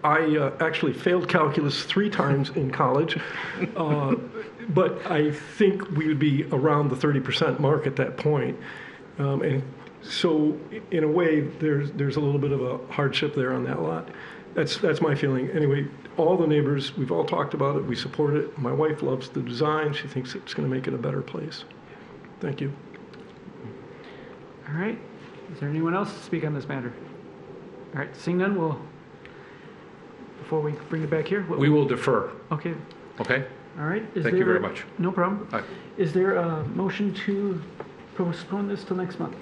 I actually failed calculus 3 times in college, but I think we would be around the 30% mark at that point. And so in a way, there's a little bit of a hardship there on that lot. That's my feeling. Anyway, all the neighbors, we've all talked about it. We support it. My wife loves the design. She thinks it's going to make it a better place. Thank you. All right. Is there anyone else to speak on this matter? All right. Seeing none, before we bring it back here. We will defer. Okay. Okay? All right. Thank you very much. No problem. All right. Is there a motion to postpone this till next month?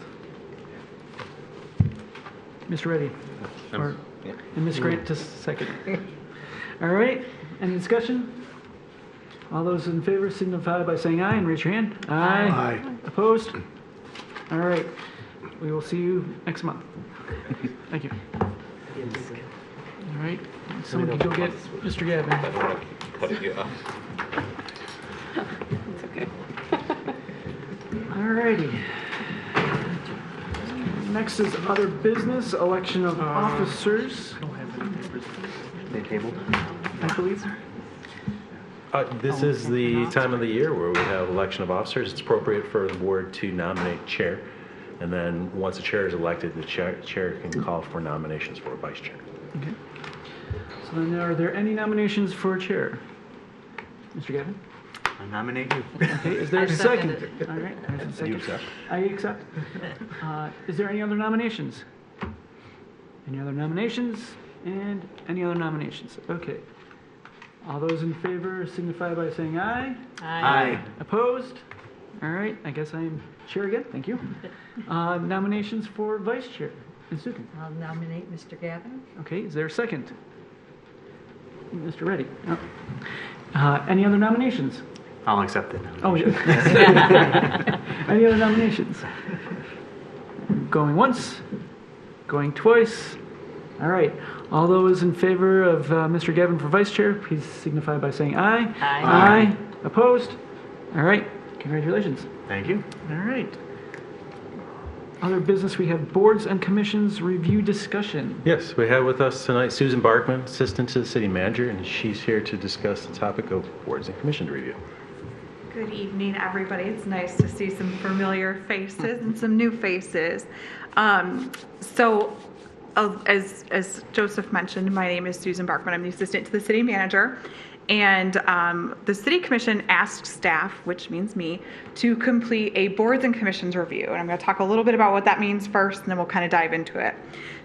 Mr. Reddy? And Ms. Grant, just a second. All right. Any discussion? All those in favor signify by saying aye and raise your hand. Aye. Aye. Opposed? All right. We will see you next month. Thank you. All right. Someone can go get Mr. Gavin. I don't want to keep cutting you off. It's okay. All righty. Next is other business, election of officers. They tabled? I believe. This is the time of the year where we have election of officers. It's appropriate for the board to nominate chair. And then once the chair is elected, the chair can call for nominations for a vice chair. Okay. So then are there any nominations for chair? Mr. Gavin? I nominate you. Okay, is there a second? All right, there's a second. You accept? I accept. Is there any other nominations? Any other nominations? And any other nominations? Okay. All those in favor signify by saying aye. Aye. Opposed? All right, I guess I am chair again. Thank you. Nominations for vice chair. Ms. Zukin. I'll nominate Mr. Gavin. Okay, is there a second? Mr. Reddy. Oh. Any other nominations? I'll accept it. Oh, yeah. Any other nominations? Going once? Going twice? All right. All those in favor of Mr. Gavin for vice chair, please signify by saying aye. Aye. Aye. Opposed? All right. Congratulations. Thank you. All right. Other business, we have boards and commissions review discussion. Yes, we have with us tonight Susan Barkman, assistant to the city manager, and she's here to discuss the topic of boards and commissions review. Good evening, everybody. It's nice to see some familiar faces and some new faces. As Joseph mentioned, my name is Susan Barkman. I'm the assistant to the city manager. And the city commission asked staff, which means me, to complete a boards and commissions review. And I'm going to talk a little bit about what that means first, and then we'll kind of dive into it.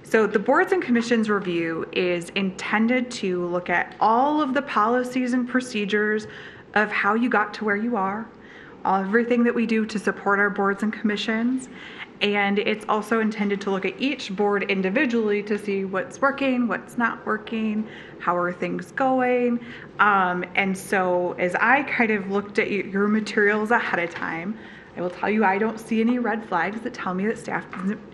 So the boards and commissions review is intended to look at all of the policies and procedures of how you got to where you are, everything that we do to support our boards and commissions. And it's also intended to look at each board individually to see what's working, what's not working, how are things going. And so as I kind of looked at your materials ahead of time, I will tell you I don't see any red flags that tell me that staff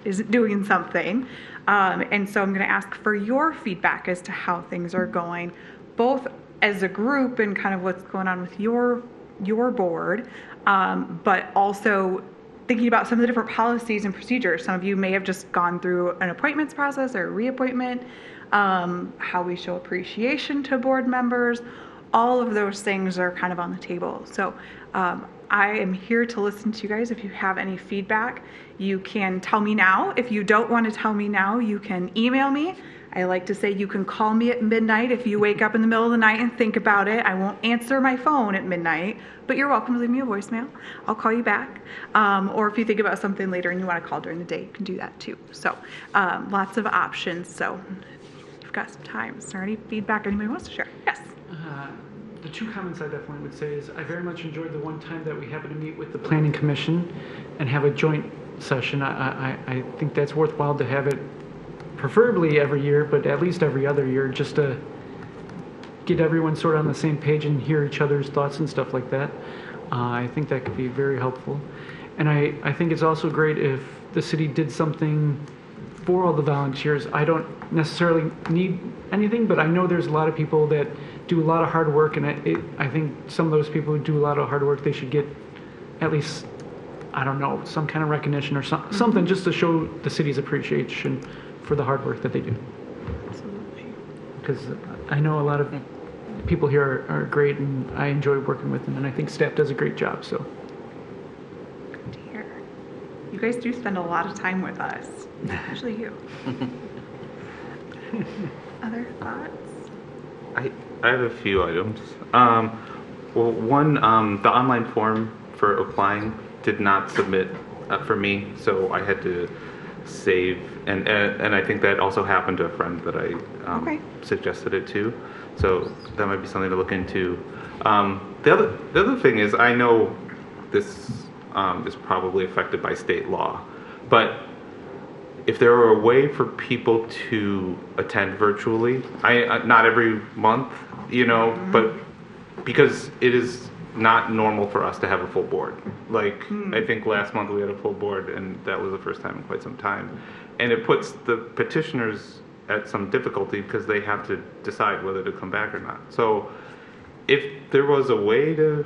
isn't doing something. And so I'm going to ask for your feedback as to how things are going, both as a group and kind of what's going on with your board, but also thinking about some of the different policies and procedures. Some of you may have just gone through an appointments process or a reappointment, how we show appreciation to board members. All of those things are kind of on the table. So I am here to listen to you guys. If you have any feedback, you can tell me now. If you don't want to tell me now, you can email me. I like to say you can call me at midnight if you wake up in the middle of the night and think about it. I won't answer my phone at midnight, but you're welcome to leave me a voicemail. I'll call you back. Or if you think about something later and you want to call during the day, you can do that too. So lots of options. So if you've discuss times. Is there any feedback anybody wants to share? Yes. The two comments I definitely would say is I very much enjoyed the one time that we happened to meet with the Planning Commission and have a joint session. I think that's worthwhile to have it preferably every year, but at least every other year, just to get everyone sort of on the same page and hear each other's thoughts and stuff like that. I think that could be very helpful. And I think it's also great if the city did something for all the volunteers. I don't necessarily need anything, but I know there's a lot of people that do a lot of hard work, and I think some of those people who do a lot of hard work, they should get at least, I don't know, some kind of recognition or something just to show the city's appreciation for the hard work that they do. Absolutely. Because I know a lot of people here are great, and I enjoy working with them, and I think staff does a great job. So, Good to hear. You guys do spend a lot of time with us, especially you. Other thoughts? I have a few items. Well, one, the online form for applying did not submit for me, so I had to save, and I think that also happened to a friend that I suggested it to, so that might be something to look into. The other thing is, I know this is probably affected by state law, but if there were a way for people to attend virtually, not every month, but because it is not normal for us to have a full board. Like, I think last month we had a full board, and that was the first time in quite some time. And it puts the petitioners at some difficulty because they have to decide whether to come back or not. So if there was a way to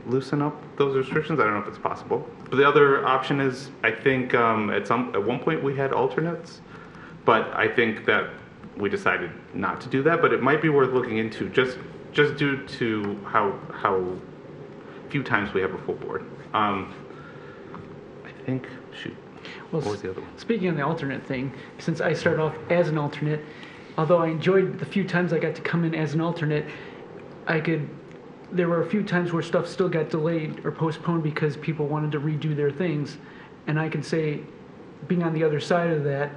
loosen up those restrictions, I don't know if it's possible. But the other option is, I think at one point we had alternates, but I think that we decided not to do that. But it might be worth looking into, just due to how few times we have a full board. I think, well, what was the other one? Speaking of the alternate thing, since I started off as an alternate, although I enjoyed the few times I got to come in as an alternate, there were a few times where stuff still got delayed or postponed because people wanted to redo their things. And I can say, being on the other side of that,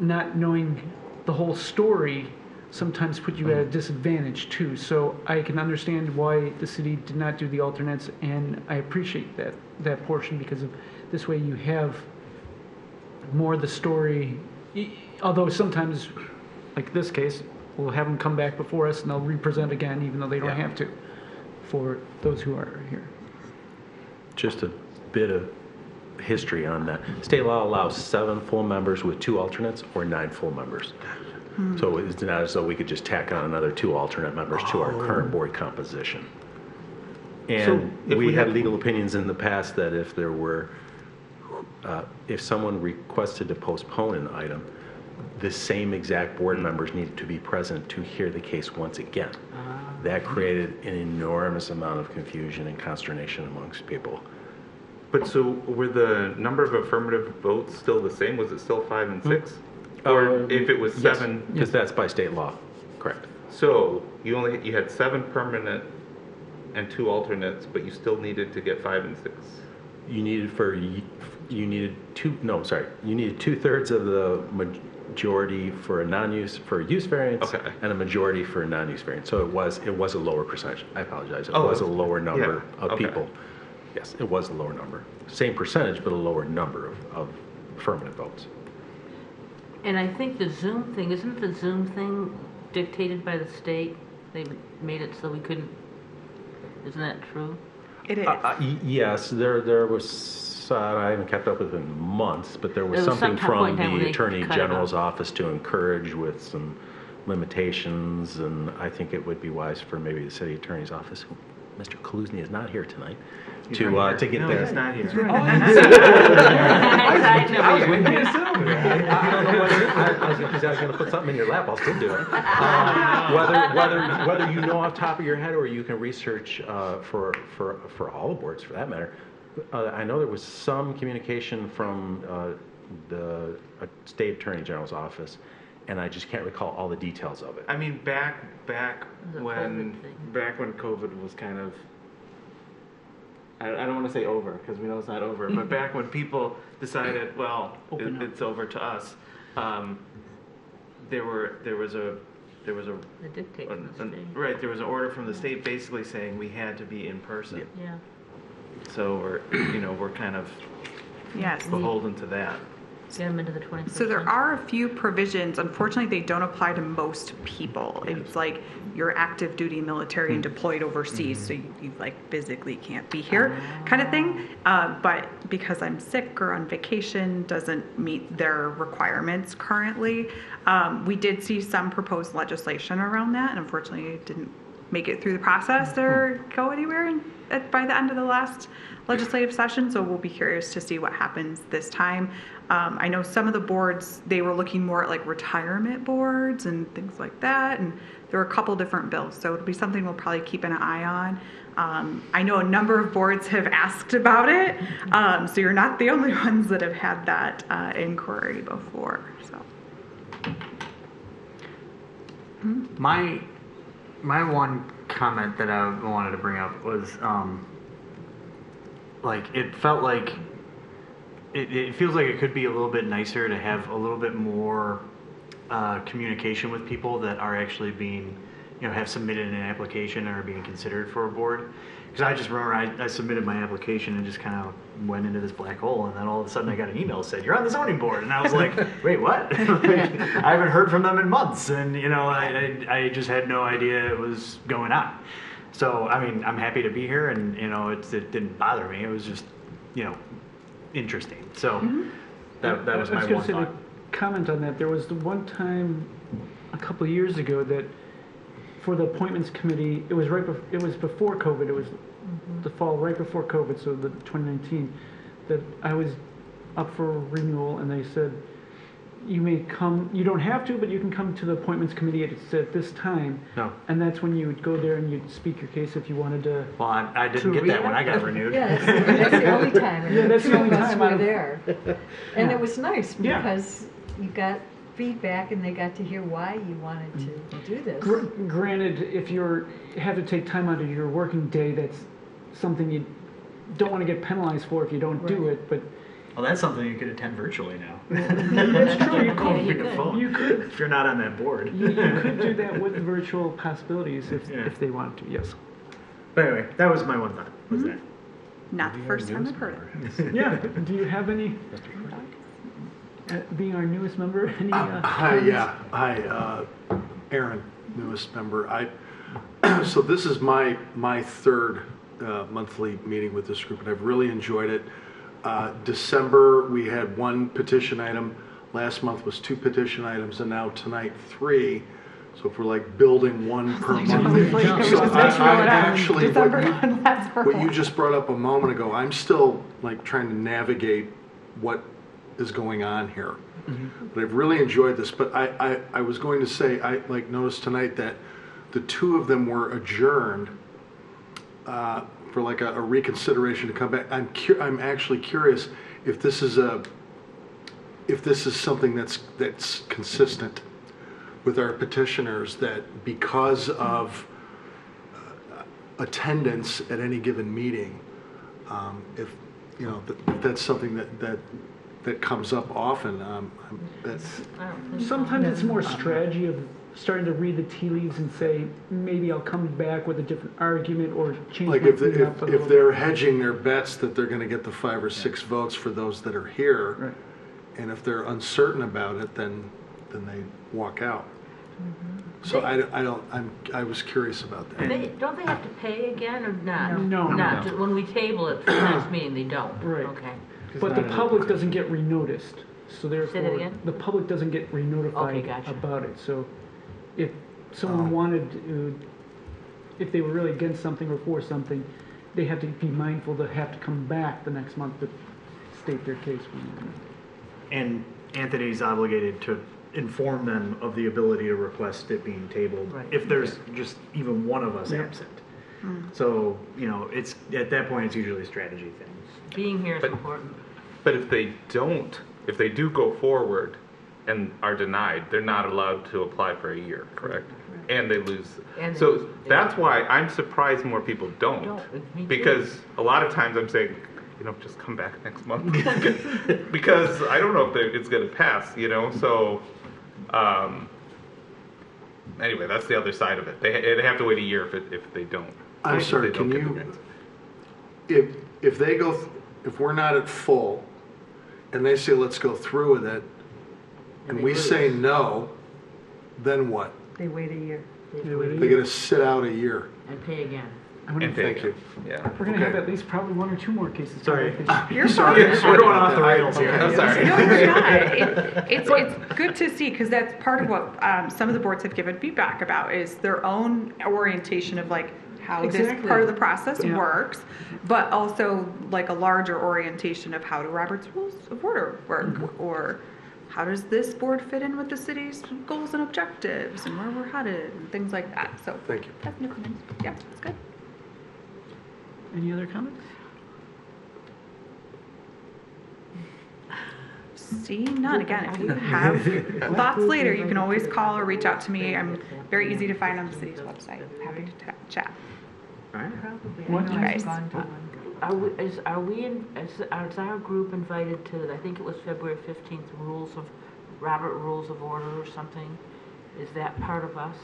not knowing the whole story sometimes put you at a disadvantage too. So I can understand why the city did not do the alternates, and I appreciate that portion, because of this way you have more of the story. Although sometimes, like this case, we'll have them come back before us and they'll represent again, even though they don't have to, for those who are here. Just a bit of history on that. State law allows 7 full members with 2 alternates, or 9 full members. So it's not as though we could just tack on another 2 alternate members to our current board composition. And So we had legal opinions in the past that if there were, if someone requested to postpone an item, the same exact board members needed to be present to hear the case once again. That created an enormous amount of confusion and consternation amongst people. But so were the number of affirmative votes still the same? Was it still 5 and 6? Or if it was 7? Because that's by state law, correct. So you had 7 permanent and 2 alternates, but you still needed to get 5 and 6. You needed 2/3 of the majority for a use variance, and a majority for a non-use variance. So it was a lower percentage. I apologize. It was a lower number of people. Yes, it was a lower number. Same percentage, but a lower number of affirmative votes. And I think the Zoom thing, isn't the Zoom thing dictated by the state? They made it so we couldn't, isn't that true? It is. Yes, there was, I haven't kept up with it in months, but there was something from the Attorney General's office to encourage with some limitations, and I think it would be wise for maybe the city attorney's office, who Mr. Kaluzny is not here tonight, to get no, there. He's not here. I was waiting to assume. I don't know whether I was going to put something in your lap. I'll still do it. Whether you know off the top of your head, or you can research for all the boards for that matter. I know there was some communication from the State Attorney General's office, and I just can't recall all the details of it. I mean, back when COVID was kind of, I don't want to say over, because we know it's not over, but back when people decided, well, it's over to us, there was a It dictates from the state. right, there was an order from the state basically saying we had to be in person. Yeah. So we're kind of Yes. beholden to that. Get them into the 21st. So there are a few provisions. Unfortunately, they don't apply to most people. It's like you're active duty military and deployed overseas, so you like physically can't be here, kind of thing. But because I'm sick or on vacation, doesn't meet their requirements currently. We did see some proposed legislation around that, and unfortunately, it didn't make it through the process or go anywhere by the end of the last legislative session. So we'll be curious to see what happens this time. I know some of the boards, they were looking more at like retirement boards and things like that. And there were a couple different bills. So it'll be something we'll probably keep an eye on. I know a number of boards have asked about it. So you're not the only ones that have had that inquiry before. So. My one comment that I wanted to bring up was like it felt like it feels like it could be a little bit nicer to have a little bit more communication with people that are actually being, have submitted an application and are being considered for a board. Because I just remember I submitted my application and just kind of went into this black hole, and then all of a sudden I got an email that said, "You're on the zoning board," and I was like, "Wait, what?" I haven't heard from them in months, and I just had no idea it was going on. So I mean, I'm happy to be here, and it didn't bother me. It was just interesting. So that was my one thought. Comment on that. There was the one time a couple of years ago that for the appointments committee, it was before COVID. It was the fall right before COVID, so the 2019, that I was up for renewal, and they said, you may come, you don't have to, but you can come to the appointments committee at this time. No. And that's when you would go there and you'd speak your case if you wanted to. Well, I didn't get that when I got renewed. Yeah, that's the only time. Yeah, that's the only time we were there. And it was nice because you got feedback and they got to hear why you wanted to do this. Granted, if you have to take time out of your working day, that's something you don't want to get penalized for if you don't do it, but. Well, that's something you could attend virtually now. That's true. You could. If you're not on that board. You could do that with virtual possibilities if they wanted to, yes. But anyway, that was my one thought, was that. Not the first time I've heard it. Yeah. Do you have any, being our newest member, any Hi, Aaron, newest member. So this is my third monthly meeting with this group, and I've really enjoyed it. December, we had one petition item. Last month was 2 petition items, and now tonight 3. So if we're like building one per month. So I'm actually, what you just brought up a moment ago, I'm still like trying to navigate what is going on here. But I've really enjoyed this. But I was going to say, I like noticed tonight that the 2 of them were adjourned for like a reconsideration to come back. I'm actually curious if this is something that's consistent with our petitioners, that because of attendance at any given meeting, if that's something that comes up often. Sometimes it's more strategy of starting to read the tea leaves and say, maybe I'll come back with a different argument or change like my if thing up a little they're bit. hedging their bets that they're going to get the 5 or 6 votes for those that are here, Right. and if they're uncertain about it, then they walk out. So I was curious about that. Don't they have to pay again or not? No. Not. No. When we table it for the next meeting, they don't. Right. Okay. But the public doesn't get re-noticed, so therefore again? the public doesn't get re-notified Okay, gotcha. about it. So if someone wanted to, if they were really against something or for something, they have to be mindful to have to come back the next month to state their case. And Anthony's obligated to inform them of the ability to request it being tabled if there's just even one of us absent. So, it's at that point, it's usually a strategy thing. Being here is important. But if they do go forward and are denied, they're not allowed to apply for a year, correct? And they lose. That's why I'm surprised more people don't. Because a lot of times I'm saying, just come back next month. Because I don't know if it's going to pass, so anyway, that's the other side of it. They have to wait a year if they don't. I'm sorry, can if they go, if we're not at full, and they say, let's go through with it, and we say no, then what? They wait a year. They're gonna sit out a year. And pay again. Thank you. Yeah. We're going to have at least probably 1 or 2 more cases. Sorry. You're sorry. We're going off the rails here. I'm sorry. No, you're not. It's good to see, because that's part of what some of the boards have given feedback about, is their own orientation of like how this part of the process works, but also like a larger orientation of how do Robert's Rules of Order work, or how does this board fit in with the city's goals and objectives and where we're headed and things like that. So thank you. That's new comments. Yeah, that's good. Any other comments? Seeing none. Again, if you have thoughts later, you can always call or reach out to me. I'm very easy to find on the city's website. Happy to chat. All right. What you guys? Is our group invited to, I think it was February 15th, Robert Rules of Order or something? Is that part of us?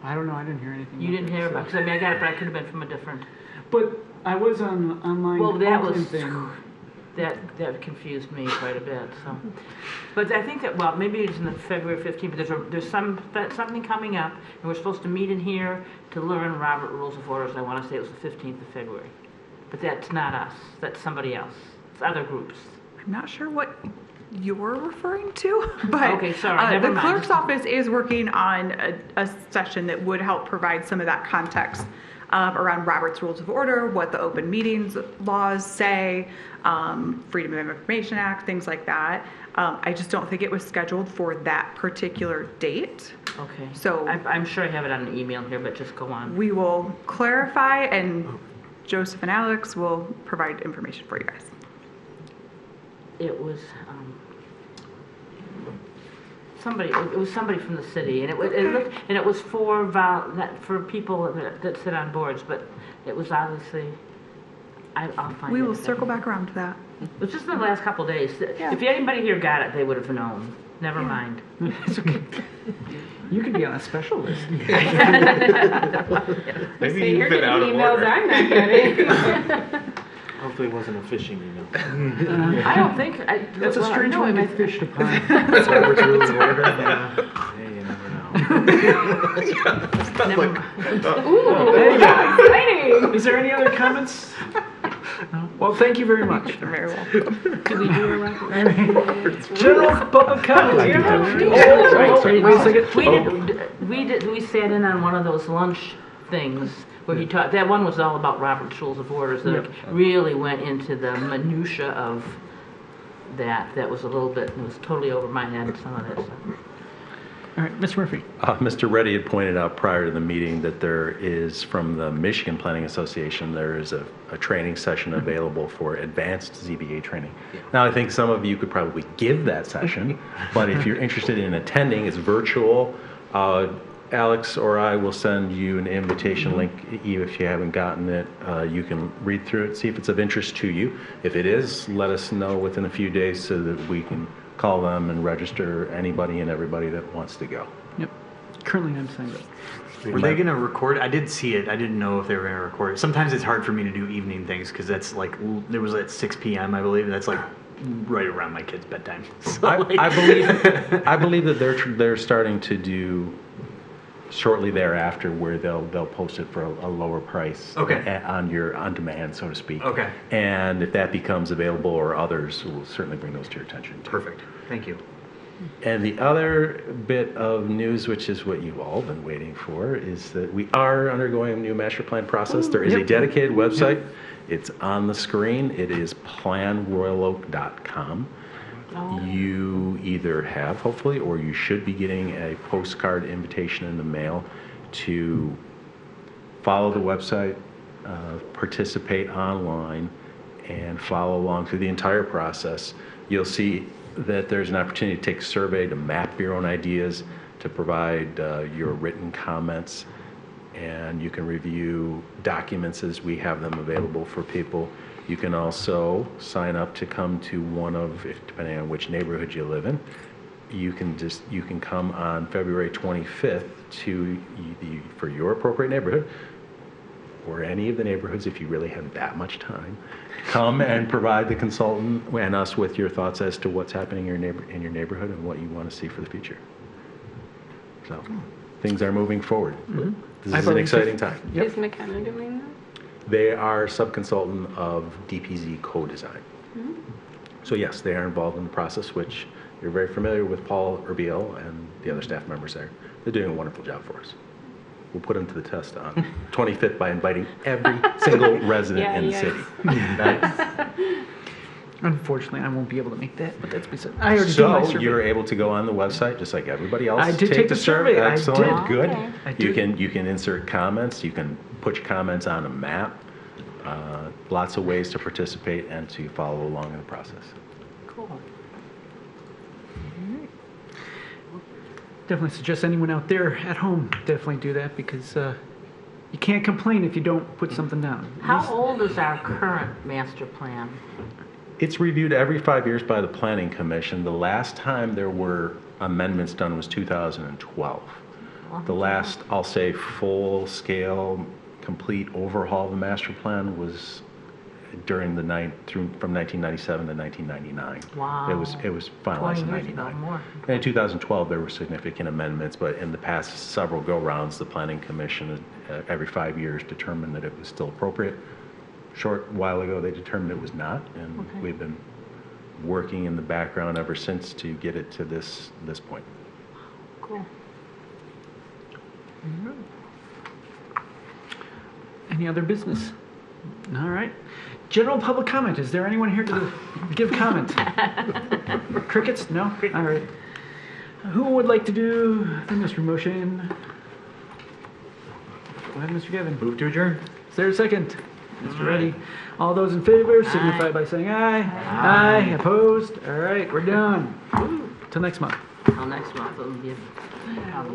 I don't know. I didn't hear anything. You didn't hear about, because I mean, I got it, but I could have been from a different. But I was on online. Well, that was, thing. that confused me quite a bit, so. But I think that, well, maybe it's in the February 15th, but there's something coming up, and we're supposed to meet in here to learn Robert Rules of Orders. I want to say it was the 15th of February. But that's not us, that's somebody else. It's other groups. I'm not sure what you're referring to, but okay, sorry, never the mind. clerk's office is working on a session that would help provide some of that context around Robert's Rules of Order, what the open meetings laws say, Freedom of Information Act, things like that. I just don't think it was scheduled for that particular date. Okay. So I'm sure I have it on an email here, but just go on. We will clarify, and Joseph and Alex will provide information for you guys. It was somebody. It was somebody from the city, and it was for people that sit on boards. But it was obviously. I'll find. We will circle back around to that. It was just in the last couple of days. Yeah. If anybody here got it, they would have known. Never mind. It's okay. You could be on a special list. Maybe So you're getting emails I'm not getting. Hopefully it wasn't a phishing email. I don't think. That's a strange one to get fished upon. That's Robert's Rules of Order. Yeah. Hey, you never know. Ooh, exciting! Is there any other comments? No? Well, thank you very much. You're very welcome. Do we do a record? General public comment. Wait a second. We sat in on one of those lunch things where he taught. That one was all about Robert's Rules of Orders. That really went into the minutia of that. That was a little bit. It was totally over my head. Some of that stuff. All right, Mr. Murphy. Mr. Reddy had pointed out prior to the meeting that there is, from the Michigan Planning Association, there is a training session available for advanced ZBA training. Now, I think some of you could probably give that session, but if you're interested in attending, it's virtual. Alex or I will send you an invitation link. Even if you haven't gotten it, you can read through it, see if it's of interest to you. If it is, let us know within a few days so that we can call them and register anybody and everybody that wants to go. Yep. Currently, I'm signed up. Were they going to record? I did see it. I didn't know if they were going to record it. Sometimes it's hard for me to do evening things because that's like, there was at 6 p.m., I believe. That's like right around my kid's bedtime. So I believe that they're starting to do shortly thereafter where they'll post it for a lower price on demand, so to speak. Okay. And if that becomes available, or others, we'll certainly bring those to your attention too. Perfect. Thank you. And the other bit of news, which is what you've all been waiting for, is that we are undergoing a new master plan process. There is a dedicated website. It's on the screen. It is planroyaloak.com. You either have, hopefully, or you should be getting a postcard invitation in the mail to follow the website, participate online, and follow along through the entire process. You'll see that there's an opportunity to take a survey, to map your own ideas, to provide your written comments, and you can review documents as we have them available for people. You can also sign up to come to one of, depending on which neighborhood you live in, you can come on February 25th for your appropriate neighborhood, or any of the neighborhoods if you really have that much time. Come and provide the consultant and us with your thoughts as to what's happening in your neighborhood and what you want to see for the future. So things are moving forward. This is an exciting time. Is McKenna doing that? They are subconsultant of DPZ co-design. So yes, they are involved in the process, which you're very familiar with Paul Urbiel and the other staff members there. They're doing a wonderful job for us. We'll put them to the test on 25th by inviting every single resident in the city. Nice. Unfortunately, I won't be able to make that, but that's beside. I already did my So survey. you're able to go on the website just like everybody else. I did take the survey. I Excellent. did. Good. Okay. I You did. can insert comments. You can put your comments on a map. Lots of ways to participate and to follow along in the process. Cool. Definitely suggest anyone out there at home definitely do that because you can't complain if you don't put something down. How old is our current master plan? It's reviewed every 5 years by the Planning Commission. The last time there were amendments done was 2012. The last, I'll say, full-scale, complete overhaul of the master plan was during the from 1997 to 1999. Wow. It was finalized in 20 years ago, 99. more. And in 2012, there were significant amendments, but in the past several go-rounds, the Planning Commission every 5 years determined that it was still appropriate. Short while ago, they determined it was not, and we've been working in the background ever since to get it to this point. Cool. Any other business? All right. General public comment. Is there anyone here to give comment? Crickets? No? All right. Who would like to do the mystery motion? Go ahead, Mr. Gavin. Move to adjourn. Is there a second? Mr. Reddy. All those in favor signify by saying aye. Aye. Opposed? All right, we're done. Till next month. Till next month, it'll be